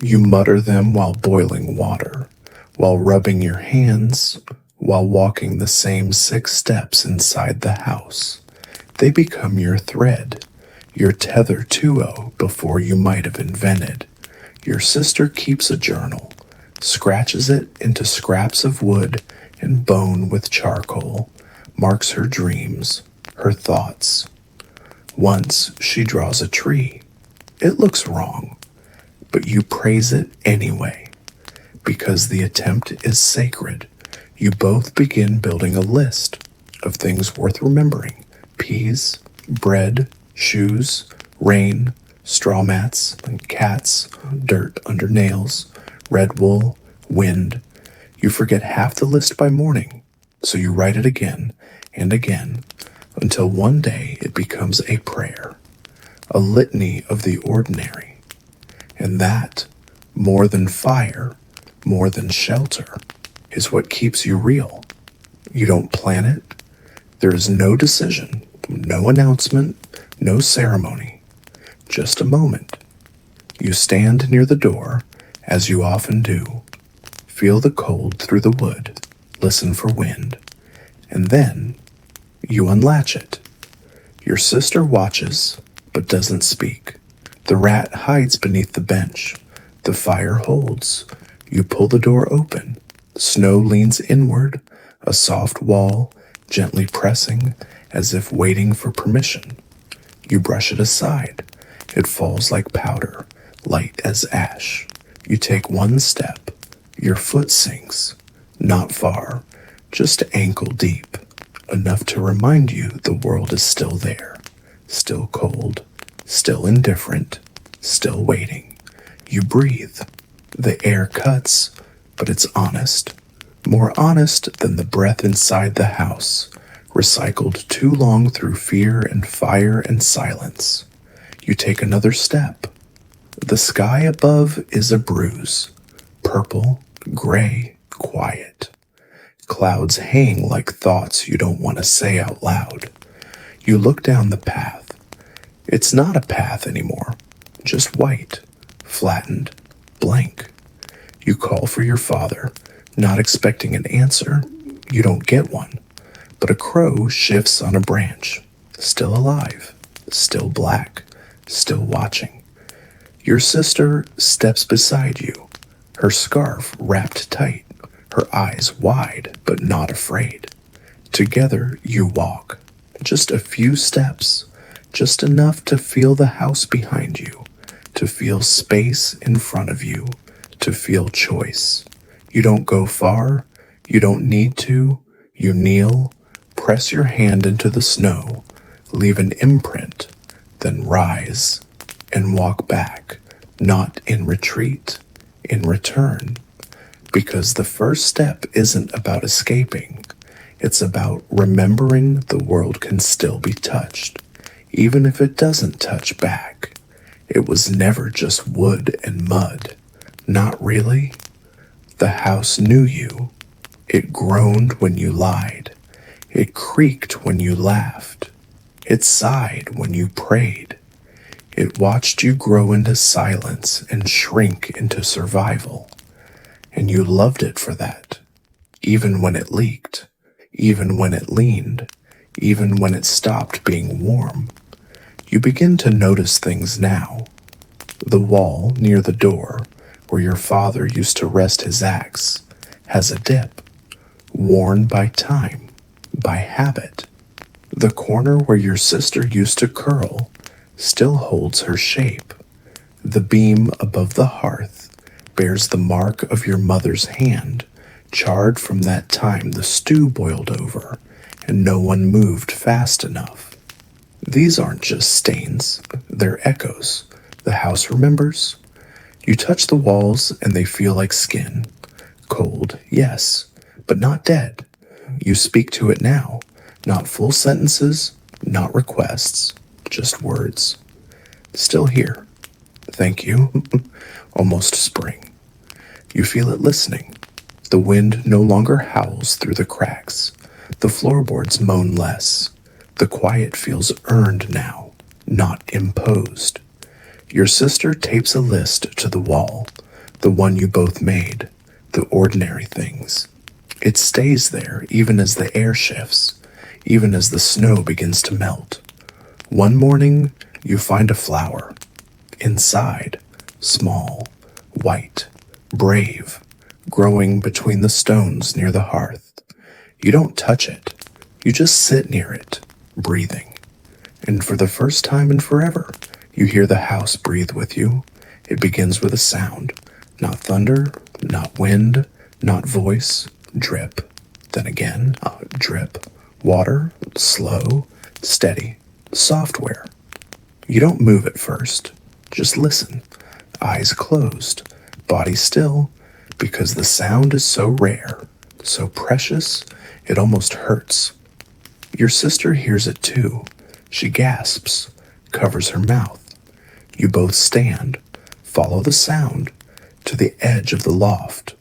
You mutter them while boiling water, while rubbing your hands, while walking the same 6 steps inside the house. They become your thread, your tether to before you might have invented. Your sister keeps a journal, scratches it into scraps of wood and bone with charcoal, marks her dreams, her thoughts. Once she draws a tree. It looks wrong, but you praise it anyway. Because the attempt is sacred, you both begin building a list of things worth remembering. Peas, bread, shoes, rain, straw mats, and cats, dirt under nails, red wool, wind. You forget half the list by morning, so you write it again and again until one day it becomes a prayer, a litany of the ordinary. And that, more than fire, more than shelter, is what keeps you real. You don't plan it. There is no decision, no announcement, no ceremony, just a moment. You stand near the door, as you often do, feel the cold through the wood, listen for wind, and then you unlatch it. Your sister watches, but doesn't speak. The rat hides beneath the bench. The fire holds. You pull the door open. Snow leans inward, a soft wall, gently pressing, as if waiting for permission. You brush it aside. It falls like powder, light as ash. You take one step. Your foot sinks. Not far, just ankle deep. Enough to remind you the world is still there, still cold, still indifferent, still waiting. You breathe. The air cuts, but it's honest. More honest than the breath inside the house, recycled too long through fear and fire and silence. You take another step. The sky above is a bruise, purple, gray, quiet. Clouds hang like thoughts you don't want to say out loud. You look down the path. It's not a path anymore, just white, flattened, blank. You call for your father, not expecting an answer. You don't get one, but a crow shifts on a branch, still alive, still black, still watching. Your sister steps beside you, her scarf wrapped tight, her eyes wide but not afraid. Together you walk, just a few steps, just enough to feel the house behind you, to feel space in front of you, to feel choice. You don't go far, you don't need to, you kneel, press your hand into the snow, leave an imprint, then rise and walk back, not in retreat, in return. Because the first step isn't about escaping. It's about remembering the world can still be touched, even if it doesn't touch back. It was never just wood and mud. Not really. The house knew you. It groaned when you lied. It creaked when you laughed. It sighed when you prayed. It watched you grow into silence and shrink into survival. And you loved it for that, even when it leaked, even when it leaned, even when it stopped being warm. You begin to notice things now. The wall near the door, where your father used to rest his axe, has a dip, worn by time, by habit. The corner where your sister used to curl still holds her shape. The beam above the hearth bears the mark of your mother's hand, charred from that time the stew boiled over and no one moved fast enough. These aren't just stains, they're echoes. The house remembers. You touch the walls and they feel like skin. Cold, yes, but not dead. You speak to it now. Not full sentences, not requests, just words. Still here. Thank you. Almost spring. You feel it listening. The wind no longer howls through the cracks. The floorboards moan less. The quiet feels earned now, not imposed. Your sister tapes a list to the wall, the one you both made, the ordinary things. It stays there even as the air shifts, even as the snow begins to melt. One morning, you find a flower. Inside, small, white, brave, growing between the stones near the hearth. You don't touch it. You just sit near it, breathing. And for the first time in forever, you hear the house breathe with you. It begins with a sound. Not thunder, not wind, not voice. Drip. Then again, drip. Water, slow, steady. Software. You don't move at first. Just listen. Eyes closed. Body still. Because the sound is so rare, so precious, it almost hurts. Your sister hears it too. She gasps, covers her mouth. You both stand, follow the sound, to the edge of the loft,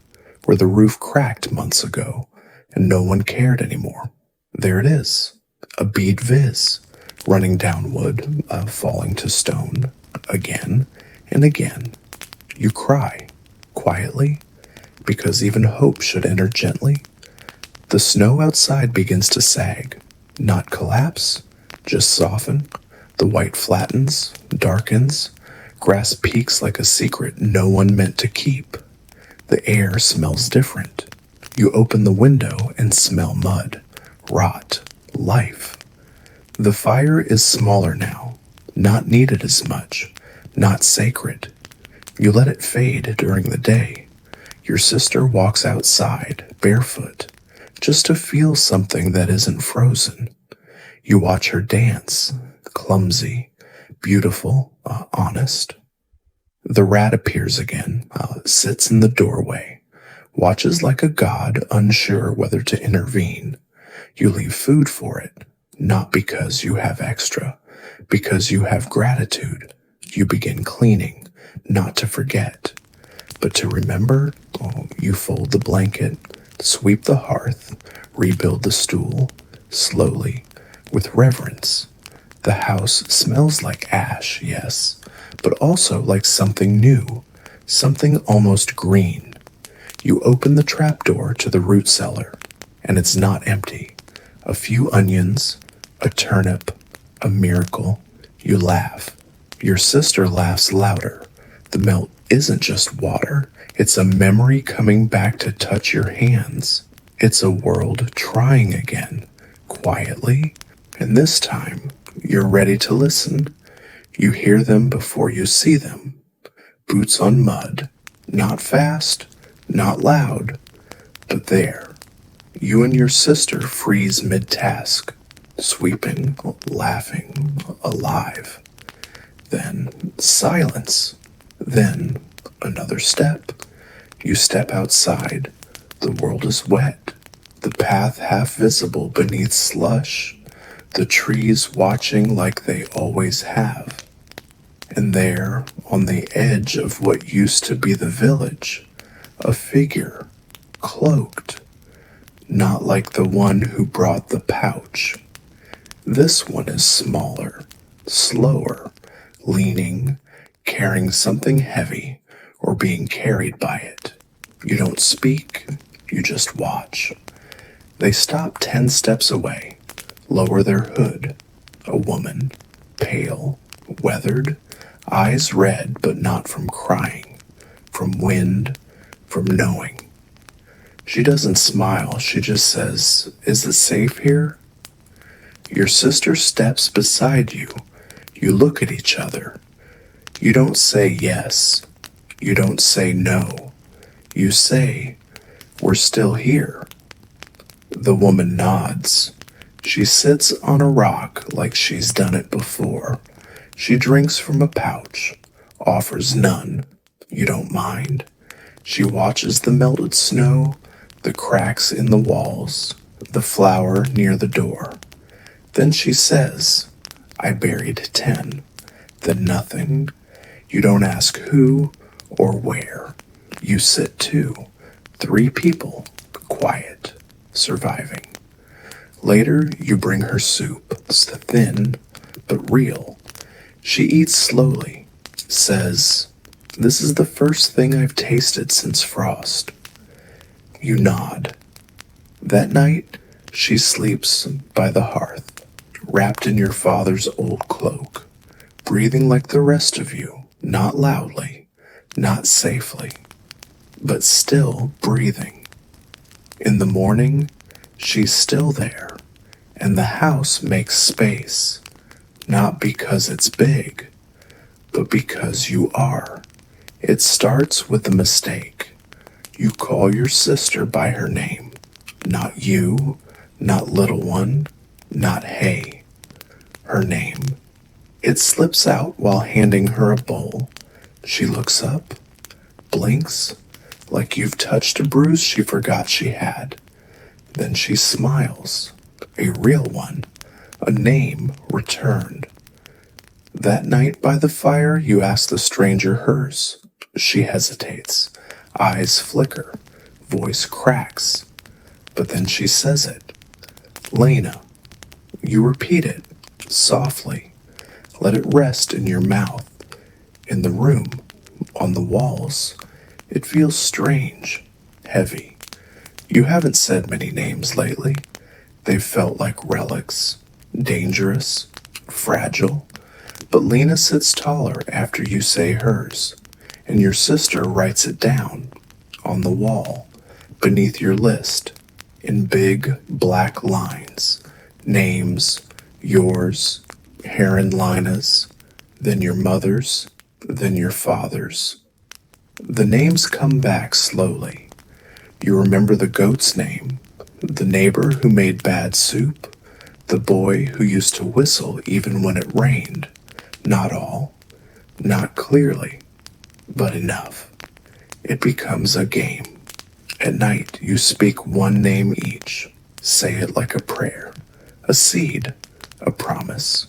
where the roof cracked months ago, and no one cared anymore. There it is, a bead viz, running down wood, falling to stone, again and again. You cry, quietly, because even hope should enter gently. The snow outside begins to sag, not collapse, just soften. The white flattens, darkens, grass peaks like a secret no one meant to keep. The air smells different. You open the window and smell mud, rot, life. The fire is smaller now, not needed as much, not sacred. You let it fade during the day. Your sister walks outside, barefoot, just to feel something that isn't frozen. You watch her dance, clumsy, beautiful, honest. The rat appears again, sits in the doorway, watches like a god, unsure whether to intervene. You leave food for it, not because you have extra, because you have gratitude. You begin cleaning, not to forget, but to remember. You fold the blanket, sweep the hearth, rebuild the stool, slowly, with reverence. The house smells like ash, yes, but also like something new, something almost green. You open the trapdoor to the root cellar, and it's not empty. A few onions, a turnip, a miracle. You laugh. Your sister laughs louder. The melt isn't just water. It's a memory coming back to touch your hands. It's a world trying again, quietly. And this time, you're ready to listen. You hear them before you see them. Boots on mud. Not fast, not loud, but there. You and your sister freeze mid-task, sweeping, laughing, alive. Then silence. Then another step. You step outside. The world is wet. The path half visible beneath slush. The trees watching like they always have. And there, on the edge of what used to be the village, a figure, cloaked. Not like the one who brought the pouch. This one is smaller, slower, leaning, carrying something heavy, or being carried by it. You don't speak, you just watch. They stop 10 steps away, lower their hood. A woman, pale, weathered, eyes red but not from crying, from wind, from knowing. She doesn't smile, she just says, "Is it safe here?" Your sister steps beside you. You look at each other. You don't say yes. You don't say no. You say, "We're still here." The woman nods. She sits on a rock like she's done it before. She drinks from a pouch, offers none. You don't mind. She watches the melted snow, the cracks in the walls, the flower near the door. Then she says, "I buried 10." Then nothing. You don't ask who or where. You sit two, 3 people, quiet, surviving. Later, you bring her soup. It's thin, but real. She eats slowly, says, "This is the first thing I've tasted since frost." You nod. That night, she sleeps by the hearth, wrapped in your father's old cloak, breathing like the rest of you, not loudly, not safely, but still breathing. In the morning, she's still there, and the house makes space, not because it's big, but because you are. It starts with a mistake. You call your sister by her name, not you, not little one, not hey, her name. It slips out while handing her a bowl. She looks up, blinks, like you've touched a bruise she forgot she had. Then she smiles, a real one, a name returned. That night by the fire, you ask the stranger hers. She hesitates, eyes flicker, voice cracks, but then she says it. "Lena." You repeat it, softly. Let it rest in your mouth, in the room, on the walls. It feels strange, heavy. You haven't said many names lately. They've felt like relics, dangerous, fragile. But Lena sits taller after you say hers, and your sister writes it down, on the wall, beneath your list, in big black lines. Names, yours, Heron Lina's, then your mother's, then your father's. The names come back slowly. You remember the goat's name, the neighbor who made bad soup, the boy who used to whistle even when it rained. Not all, not clearly, but enough. It becomes a game. At night, you speak one name each. Say it like a prayer, a seed, a promise.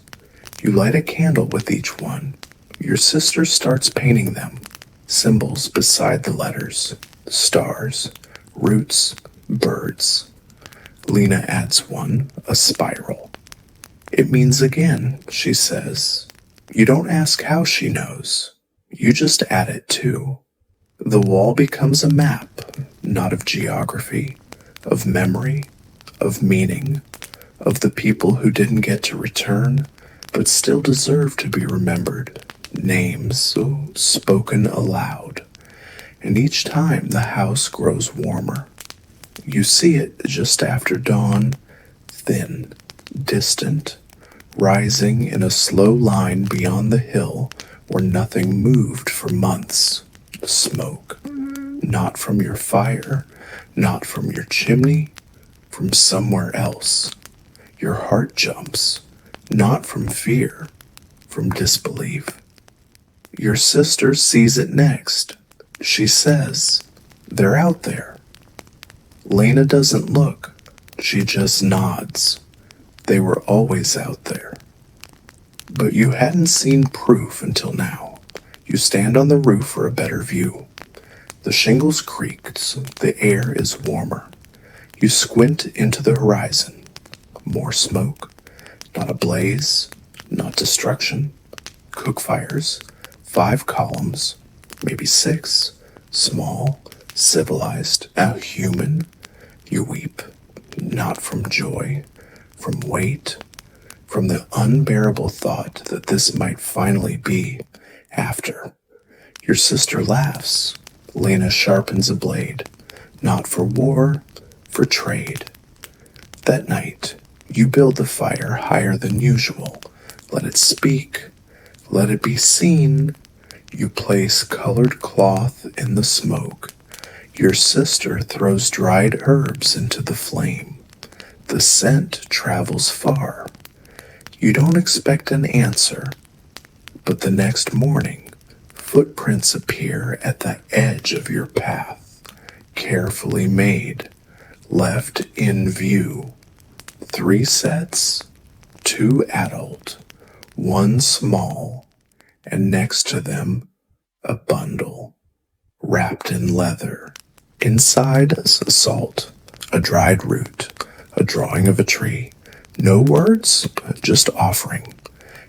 You light a candle with each one. Your sister starts painting them, symbols beside the letters, stars, roots, birds. Lena adds one, a spiral. "It means again," she says. You don't ask how she knows. You just add it too. The wall becomes a map, not of geography, of memory, of meaning, of the people who didn't get to return, but still deserve to be remembered. Names spoken aloud. And each time the house grows warmer. You see it just after dawn, thin, distant, rising in a slow line beyond the hill where nothing moved for months. Smoke. Not from your fire, not from your chimney, from somewhere else. Your heart jumps, not from fear, from disbelief. Your sister sees it next. She says, "They're out there." Lena doesn't look. She just nods. They were always out there. But you hadn't seen proof until now. You stand on the roof for a better view. The shingles creak. The air is warmer. You squint into the horizon. More smoke. Not a blaze. Not destruction. Cook fires. 5 columns. Maybe 6. Small. Civilized. Now human. You weep. Not from joy. From weight. from the unbearable thought that this might finally be after. Your sister laughs. Lena sharpens a blade, not for war, for trade. That night, you build the fire higher than usual. Let it speak. Let it be seen. You place colored cloth in the smoke. Your sister throws dried herbs into the flame. The scent travels far. You don't expect an answer, but the next morning, footprints appear at the edge of your path, carefully made, left in view. 3 sets, 2 adult, 1 small, and next to them, a bundle, wrapped in leather. Inside, salt, a dried root, a drawing of a tree. No words, just offering.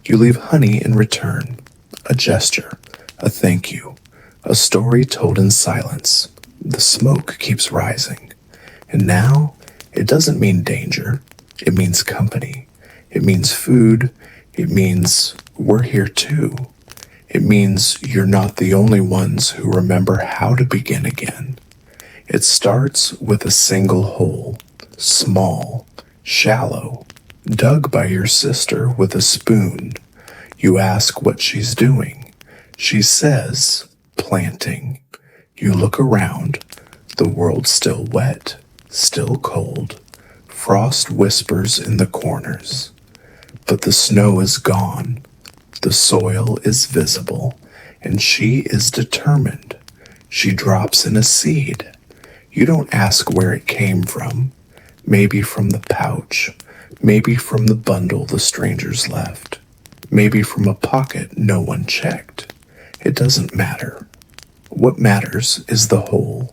You leave honey in return, a gesture, a thank you, a story told in silence. The smoke keeps rising. And now, it doesn't mean danger. It means company. It means food. It means we're here too. It means you're not the only ones who remember how to begin again. It starts with a single hole, small, shallow, dug by your sister with a spoon. You ask what she's doing. She says, planting. You look around. The world's still wet, still cold. Frost whispers in the corners. But the snow is gone. The soil is visible, and she is determined. She drops in a seed. You don't ask where it came from. Maybe from the pouch. Maybe from the bundle the strangers left. Maybe from a pocket no one checked. It doesn't matter. What matters is the hole,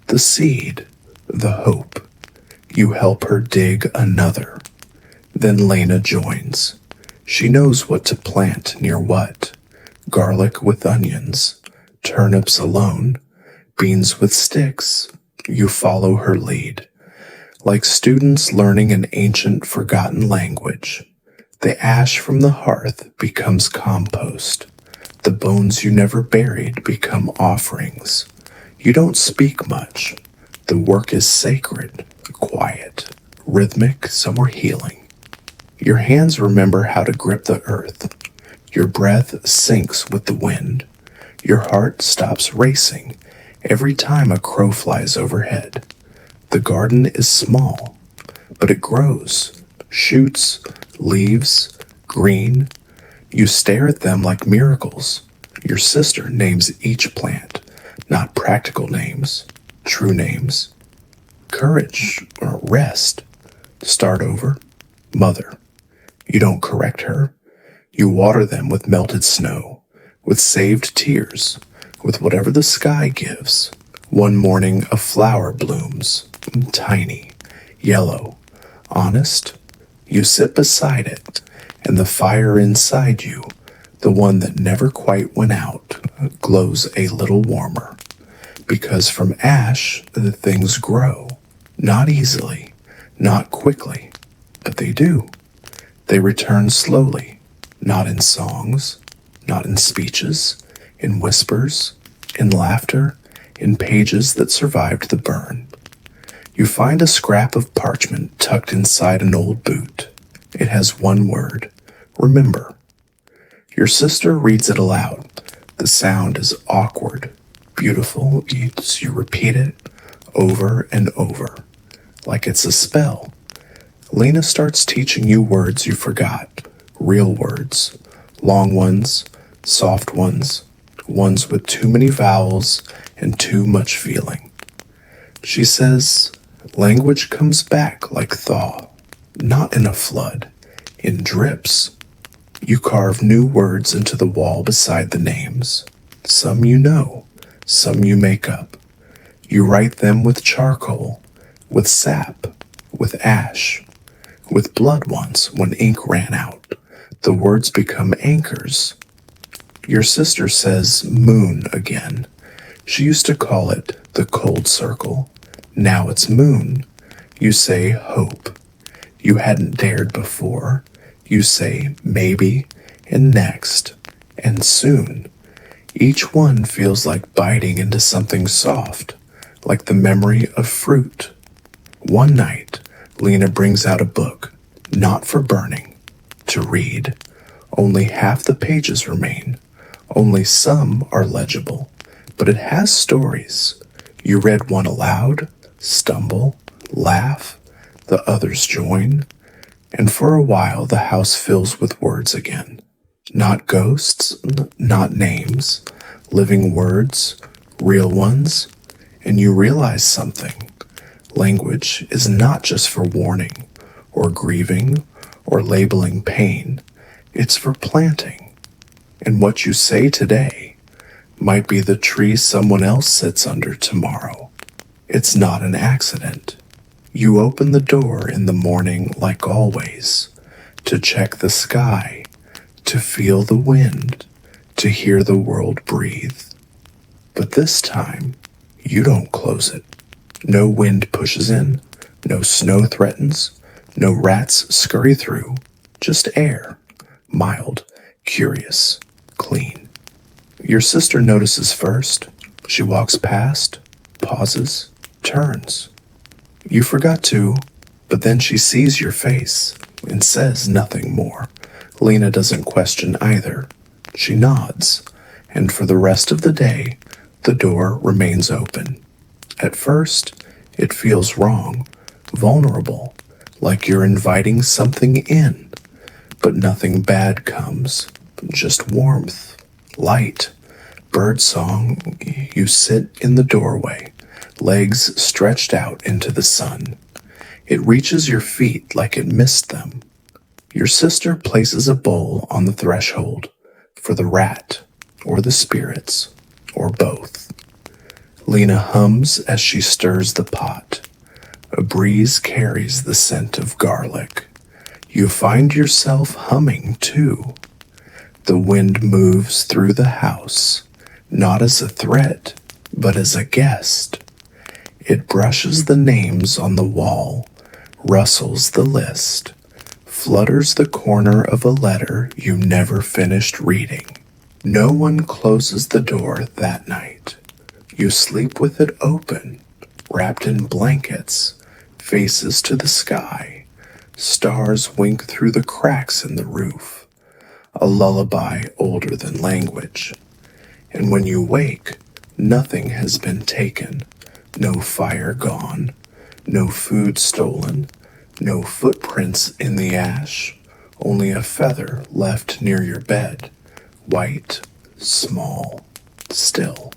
the seed, the hope. You help her dig another. Then Lena joins. She knows what to plant near what. Garlic with onions, turnips alone, beans with sticks. You follow her lead. Like students learning an ancient forgotten language, the ash from the hearth becomes compost. The bones you never buried become offerings. You don't speak much. The work is sacred, quiet, rhythmic, somewhere healing. Your hands remember how to grip the earth. Your breath sinks with the wind. Your heart stops racing every time a crow flies overhead. The garden is small, but it grows, shoots, leaves, green. You stare at them like miracles. Your sister names each plant, not practical names, true names. Courage or rest. Start over. Mother. You don't correct her. You water them with melted snow, with saved tears, with whatever the sky gives. One morning a flower blooms, tiny, yellow, honest. You sit beside it, and the fire inside you, the one that never quite went out, glows a little warmer. Because from ash the things grow, not easily, not quickly, but they do. They return slowly, not in songs, not in speeches, in whispers, in laughter, in pages that survived the burn. You find a scrap of parchment tucked inside an old boot. It has one word, remember. Your sister reads it aloud. The sound is awkward, beautiful, as you repeat it over and over, like it's a spell. Lena starts teaching you words you forgot, real words, long ones, soft ones, ones with too many vowels and too much feeling. She says, language comes back like thaw, not in a flood, in drips. You carve new words into the wall beside the names. Some you know, some you make up. You write them with charcoal, with sap, with ash, with blood once when ink ran out. The words become anchors. Your sister says moon again. She used to call it the cold circle. Now it's moon. You say hope. You hadn't dared before. You say maybe and next and soon. Each one feels like biting into something soft, like the memory of fruit. One night, Lena brings out a book, not for burning, to read. Only half the pages remain. Only some are legible, but it has stories. You read one aloud, stumble, laugh, the others join, and for a while the house fills with words again. Not ghosts, not names, living words, real ones, and you realize something. Language is not just for warning, or grieving, or labeling pain. It's for planting. And what you say today might be the tree someone else sits under tomorrow. It's not an accident. You open the door in the morning like always, to check the sky, to feel the wind, to hear the world breathe. But this time, you don't close it. No wind pushes in, no snow threatens, no rats scurry through, just air, mild, curious, clean. Your sister notices first. She walks past, pauses, turns. You forgot to, but then she sees your face and says nothing more. Lena doesn't question either. She nods, and for the rest of the day, the door remains open. At first, it feels wrong, vulnerable, like you're inviting something in. But nothing bad comes, just warmth, light, birdsong. You sit in the doorway, legs stretched out into the sun. It reaches your feet like it missed them. Your sister places a bowl on the threshold for the rat, or the spirits, or both. Lena hums as she stirs the pot. A breeze carries the scent of garlic. You find yourself humming too. The wind moves through the house, not as a threat, but as a guest. It brushes the names on the wall, rustles the list, flutters the corner of a letter you never finished reading. No one closes the door that night. You sleep with it open, wrapped in blankets, faces to the sky. Stars wink through the cracks in the roof. A lullaby older than language. And when you wake, nothing has been taken. No fire gone, no food stolen, no footprints in the ash, only a feather left near your bed, white, small, still.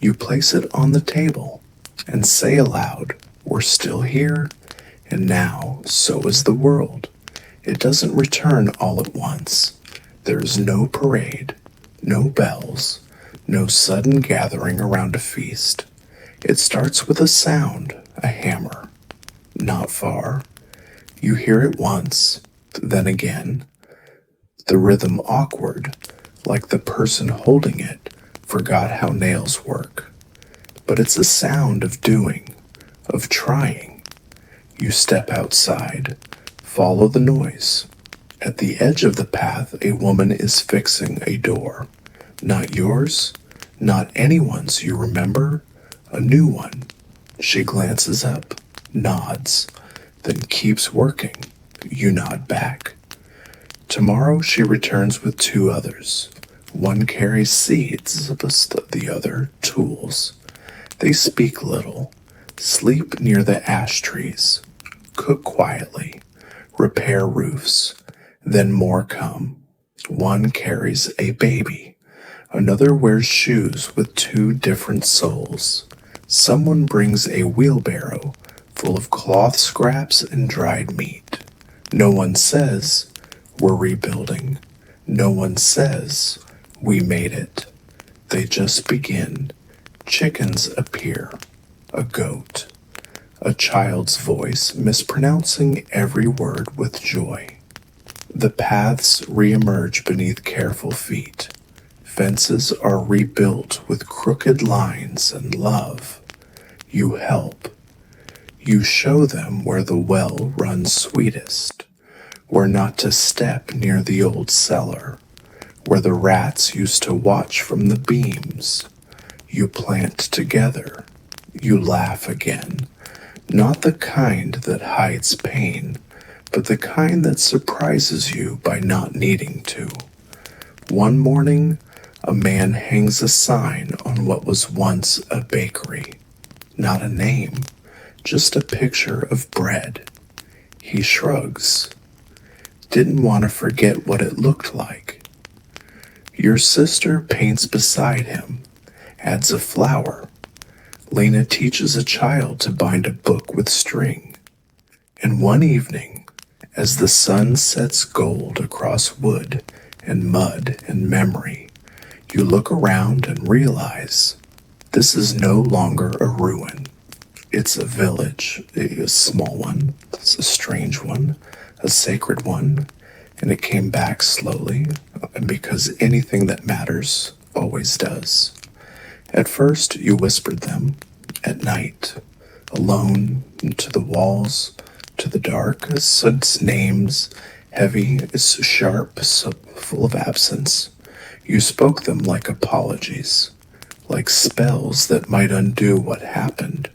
You place it on the table and say aloud, "We're still here, and now so is the world." It doesn't return all at once. There's no parade, no bells, no sudden gathering around a feast. It starts with a sound, a hammer. Not far. You hear it once, then again. The rhythm awkward, like the person holding it forgot how nails work. But it's a sound of doing, of trying. You step outside, follow the noise. At the edge of the path, a woman is fixing a door. Not yours, not anyone's you remember, a new one. She glances up, nods, then keeps working. You nod back. Tomorrow she returns with two others. One carries seeds, the other tools. They speak little, sleep near the ash trees, cook quietly, repair roofs. Then more come. One carries a baby. Another wears shoes with two different soles. Someone brings a wheelbarrow full of cloth scraps and dried meat. No one says, "We're rebuilding." No one says, "We made it." They just begin. Chickens appear. A goat. A child's voice mispronouncing every word with joy. The paths reemerge beneath careful feet. Fences are rebuilt with crooked lines and love. You help. You show them where the well runs sweetest, We're not to step near the old cellar, where the rats used to watch from the beams. You plant together. You laugh again. Not the kind that hides pain, but the kind that surprises you by not needing to. One morning, a man hangs a sign on what was once a bakery. Not a name, just a picture of bread. He shrugs. Didn't want to forget what it looked like. Your sister paints beside him, adds a flower. Lena teaches a child to bind a book with string. And one evening, as the sun sets gold across wood and mud and memory, you look around and realize this is no longer a ruin. It's a village, a small one, it's a strange one, a sacred one, and it came back slowly, and because anything that matters always does. At first, you whispered them, at night, alone, to the walls, to the dark, such names, heavy, sharp, so full of absence. You spoke them like apologies, like spells that might undo what happened.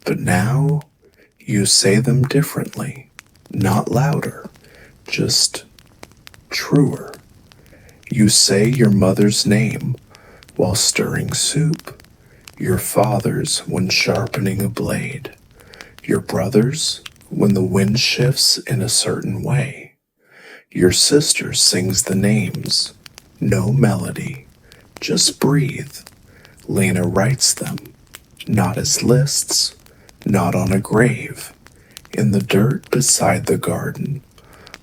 But now, you say them differently, not louder, just truer. You say your mother's name while stirring soup, your father's when sharpening a blade, your brother's when the wind shifts in a certain way. Your sister sings the names, no melody, just breathe. Lena writes them, not as lists, not on a grave, in the dirt beside the garden,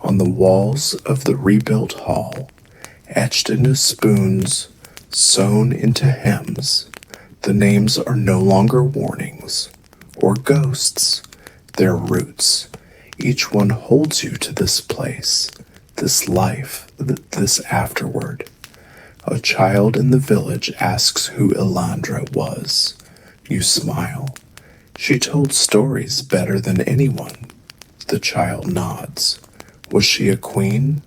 on the walls of the rebuilt hall, etched into spoons, sewn into hems. The names are no longer warnings or ghosts, they're roots. Each one holds you to this place, this life, this afterward. A child in the village asks who Elandra was. You smile. She told stories better than anyone. The child nods. Was she a queen?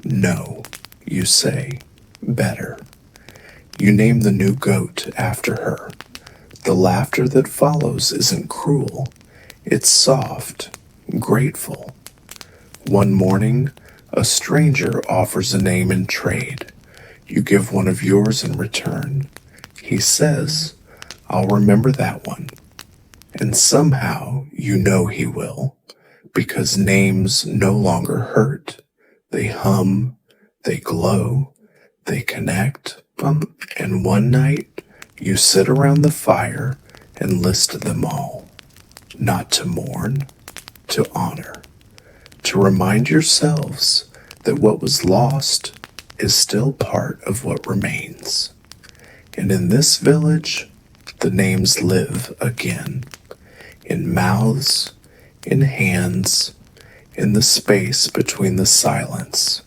No, you say. Better. You name the new goat after her. The laughter that follows isn't cruel. It's soft, grateful. One morning, a stranger offers a name in trade. You give one of yours in return. He says, I'll remember that one. And somehow you know he will, because names no longer hurt. They hum, they glow, they connect. And one night, you sit around the fire and list them all. Not to mourn, to honor. To remind yourselves that what was lost is still part of what remains. And in this village, the names live again. In mouths, in hands, in the space between the silence.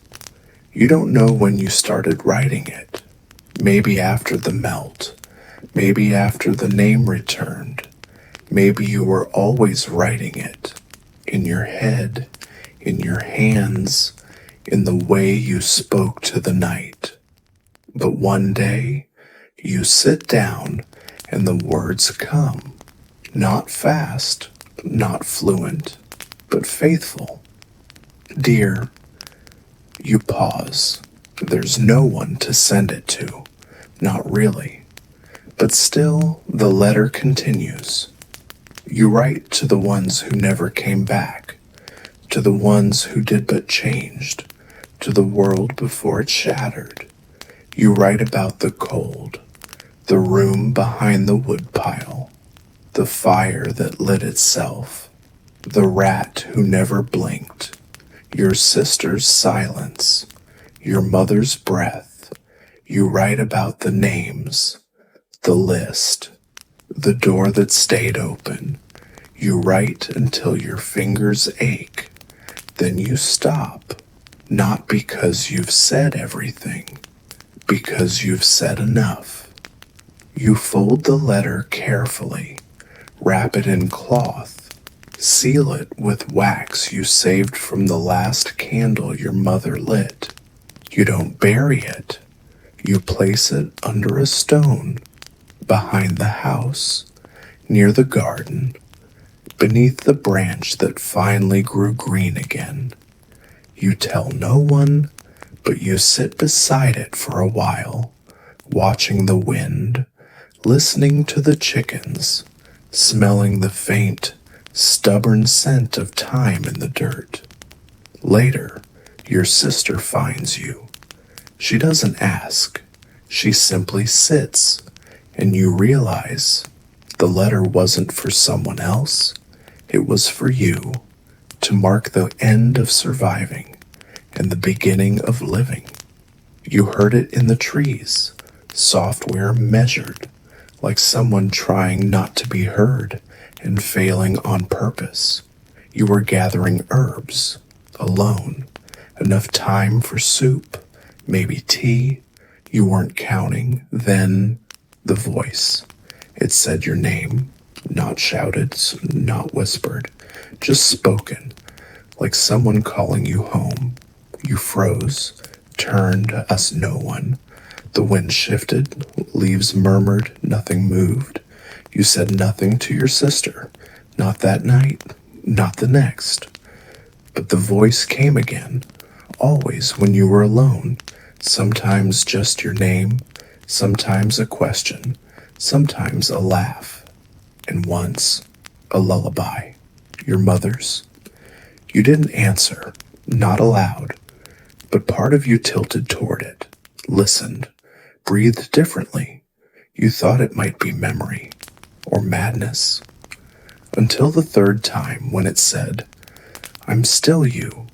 You don't know when you started writing it. Maybe after the melt. Maybe after the name returned. Maybe you were always writing it. In your head, in your hands, in the way you spoke to the night. But one day, you sit down and the words come. Not fast, not fluent, but faithful. Dear, you pause. There's no one to send it to. Not really. But still, the letter continues. You write to the ones who never came back, to the ones who did but changed, to the world before it shattered. You write about the cold, the room behind the woodpile, the fire that lit itself, the rat who never blinked, your sister's silence, your mother's breath. You write about the names, the list, the door that stayed open. You write until your fingers ache. Then you stop, not because you've said everything, because you've said enough. You fold the letter carefully, wrap it in cloth, Seal it with wax you saved from the last candle your mother lit. You don't bury it. You place it under a stone, behind the house, near the garden, beneath the branch that finally grew green again. You tell no one, but you sit beside it for a while, watching the wind, listening to the chickens, smelling the faint, stubborn scent of time in the dirt. Later, your sister finds you. She doesn't ask. She simply sits, and you realize the letter wasn't for someone else. It was for you, to mark the end of surviving and the beginning of living. You heard it in the trees, software measured, like someone trying not to be heard and failing on purpose. You were gathering herbs, alone, enough time for soup, maybe tea. You weren't counting. Then the voice. It said your name, not shouted, not whispered, just spoken, like someone calling you home. You froze, turned, asked no one. The wind shifted, leaves murmured, nothing moved. You said nothing to your sister, not that night, not the next. But the voice came again, always when you were alone, sometimes just your name, sometimes a question, sometimes a laugh, and once a lullaby, your mother's. You didn't answer, not aloud, but part of you tilted toward it, listened, breathed differently. You thought it might be memory or madness, until the third time when it said, "I'm still you,"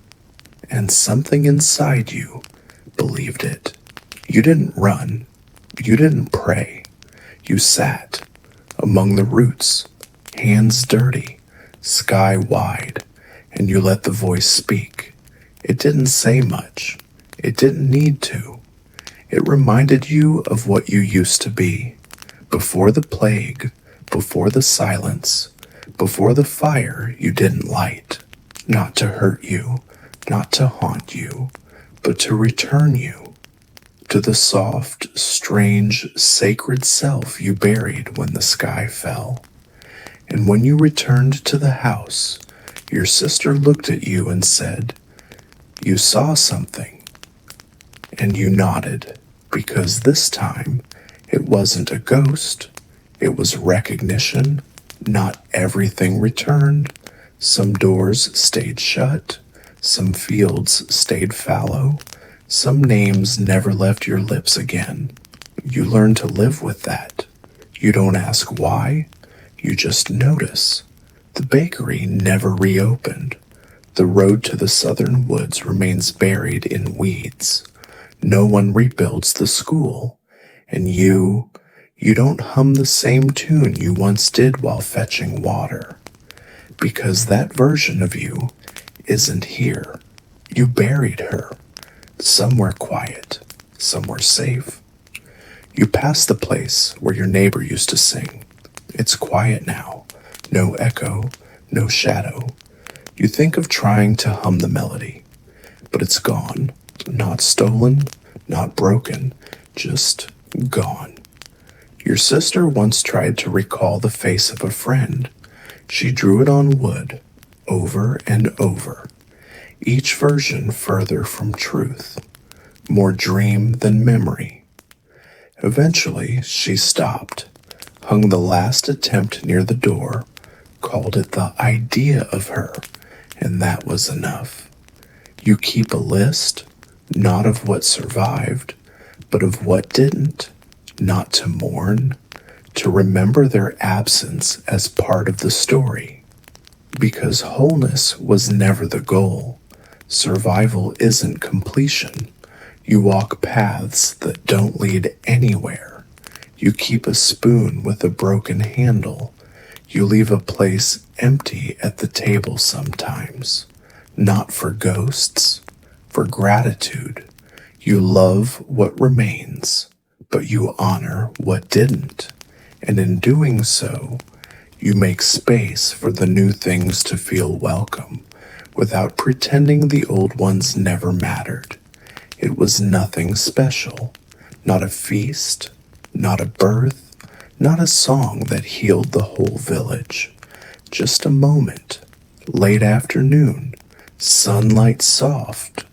and something inside you believed it. You didn't run. You didn't pray. You sat among the roots, hands dirty, sky wide, and you let the voice speak. It didn't say much. It didn't need to. It reminded you of what you used to be, before the plague, before the silence, before the fire you didn't light, not to hurt you, not to haunt you, but to return you to the soft, strange, sacred self you buried when the sky fell. And when you returned to the house, your sister looked at you and said, "You saw something." And you nodded, because this time it wasn't a ghost, it was recognition. Not everything returned. Some doors stayed shut, some fields stayed fallow, some names never left your lips again. You learn to live with that. You don't ask why, you just notice. The bakery never reopened. The road to the southern woods remains buried in weeds. No one rebuilds the school. And you don't hum the same tune you once did while fetching water. Because that version of you isn't here. You buried her. Somewhere quiet, somewhere safe. You pass the place where your neighbor used to sing. It's quiet now, no echo, no shadow. You think of trying to hum the melody, but it's gone. Not stolen, not broken, just gone. Your sister once tried to recall the face of a friend. She drew it on wood, over and over. Each version further from truth, more dream than memory. Eventually, she stopped, hung the last attempt near the door, called it the idea of her, and that was enough. You keep a list, not of what survived, but of what didn't, not to mourn, to remember their absence as part of the story. Because wholeness was never the goal. Survival isn't completion. You walk paths that don't lead anywhere. You keep a spoon with a broken handle. You leave a place empty at the table sometimes. Not for ghosts, for gratitude. You love what remains, but you honor what didn't. And in doing so, You make space for the new things to feel welcome without pretending the old ones never mattered. It was nothing special, not a feast, not a birth, not a song that healed the whole village. Just a moment, late afternoon, sunlight soft,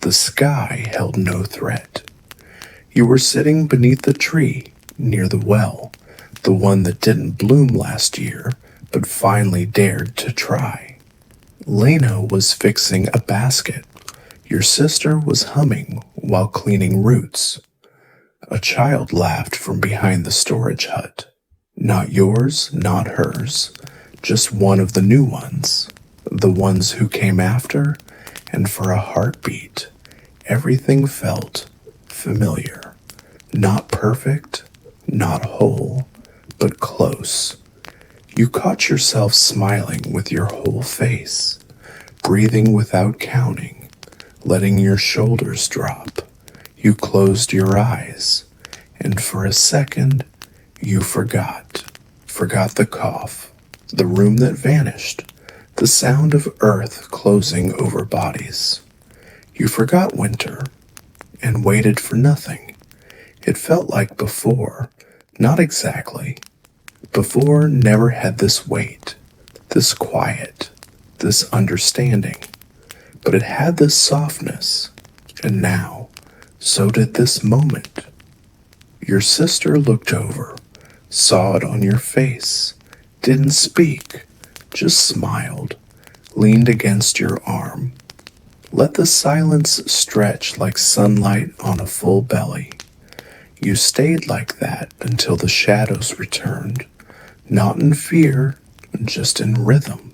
the sky held no threat. You were sitting beneath the tree near the well, the one that didn't bloom last year but finally dared to try. Lena was fixing a basket. Your sister was humming while cleaning roots. A child laughed from behind the storage hut. Not yours, not hers, just one of the new ones, the ones who came after, and for a heartbeat, everything felt familiar. Not perfect, not whole, but close. You caught yourself smiling with your whole face, breathing without counting, letting your shoulders drop. You closed your eyes, and for a second, you forgot the cough, the room that vanished, the sound of earth closing over bodies. You forgot winter and waited for nothing. It felt like before, not exactly. Before never had this weight, this quiet, this understanding, but it had this softness, and now, so did this moment. Your sister looked over, saw it on your face, didn't speak, just smiled, leaned against your arm. Let the silence stretch like sunlight on a full belly. You stayed like that until the shadows returned, not in fear, just in rhythm.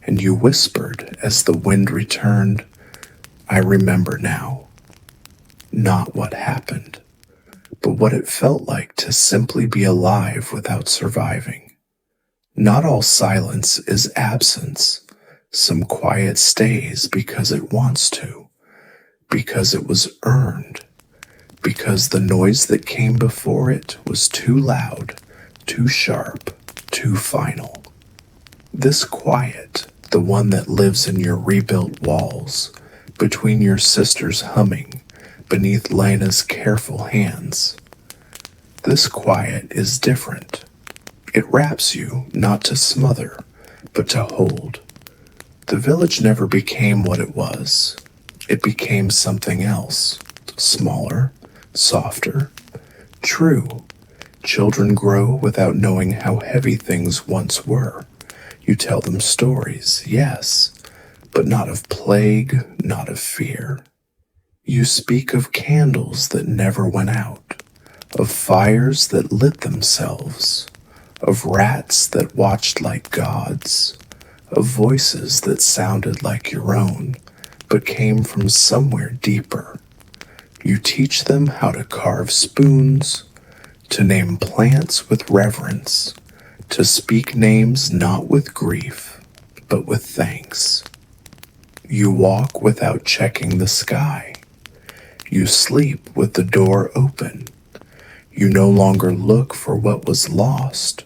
And you whispered as the wind returned, I remember now. Not what happened, but what it felt like to simply be alive without surviving. Not all silence is absence. Some quiet stays because it wants to, because it was earned, because the noise that came before it was too loud, too sharp, too final. This quiet, the one that lives in your rebuilt walls, between your sister's humming, beneath Lena's careful hands. This quiet is different. It wraps you not to smother, but to hold. The village never became what it was. It became something else, smaller, softer. True, children grow without knowing how heavy things once were. You tell them stories, yes, but not of plague, not of fear. You speak of candles that never went out, of fires that lit themselves, of rats that watched like gods, of voices that sounded like your own, but came from somewhere deeper. You teach them how to carve spoons, to name plants with reverence, to speak names not with grief, but with thanks. You walk without checking the sky. You sleep with the door open. You no longer look for what was lost,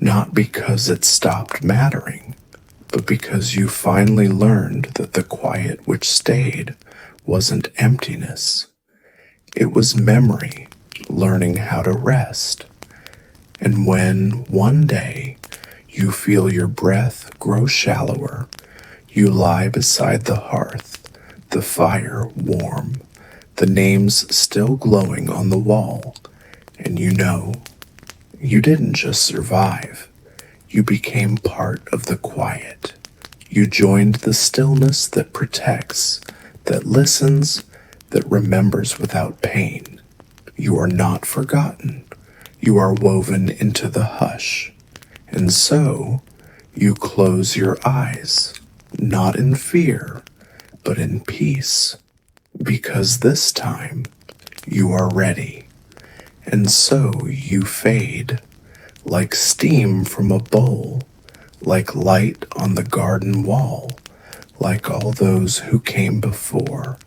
not because it stopped mattering, but because you finally learned that the quiet which stayed wasn't emptiness. It was memory, learning how to rest. And when, one day, you feel your breath grow shallower, you lie beside the hearth, the fire warm, the names still glowing on the wall, and you know, you didn't just survive, you became part of the quiet. You joined the stillness that protects, that listens, that remembers without pain. You are not forgotten. You are woven into the hush. And so, you close your eyes, not in fear, but in peace, because this time you are ready. And so you fade, like steam from a bowl, like light on the garden wall, like all those who came before,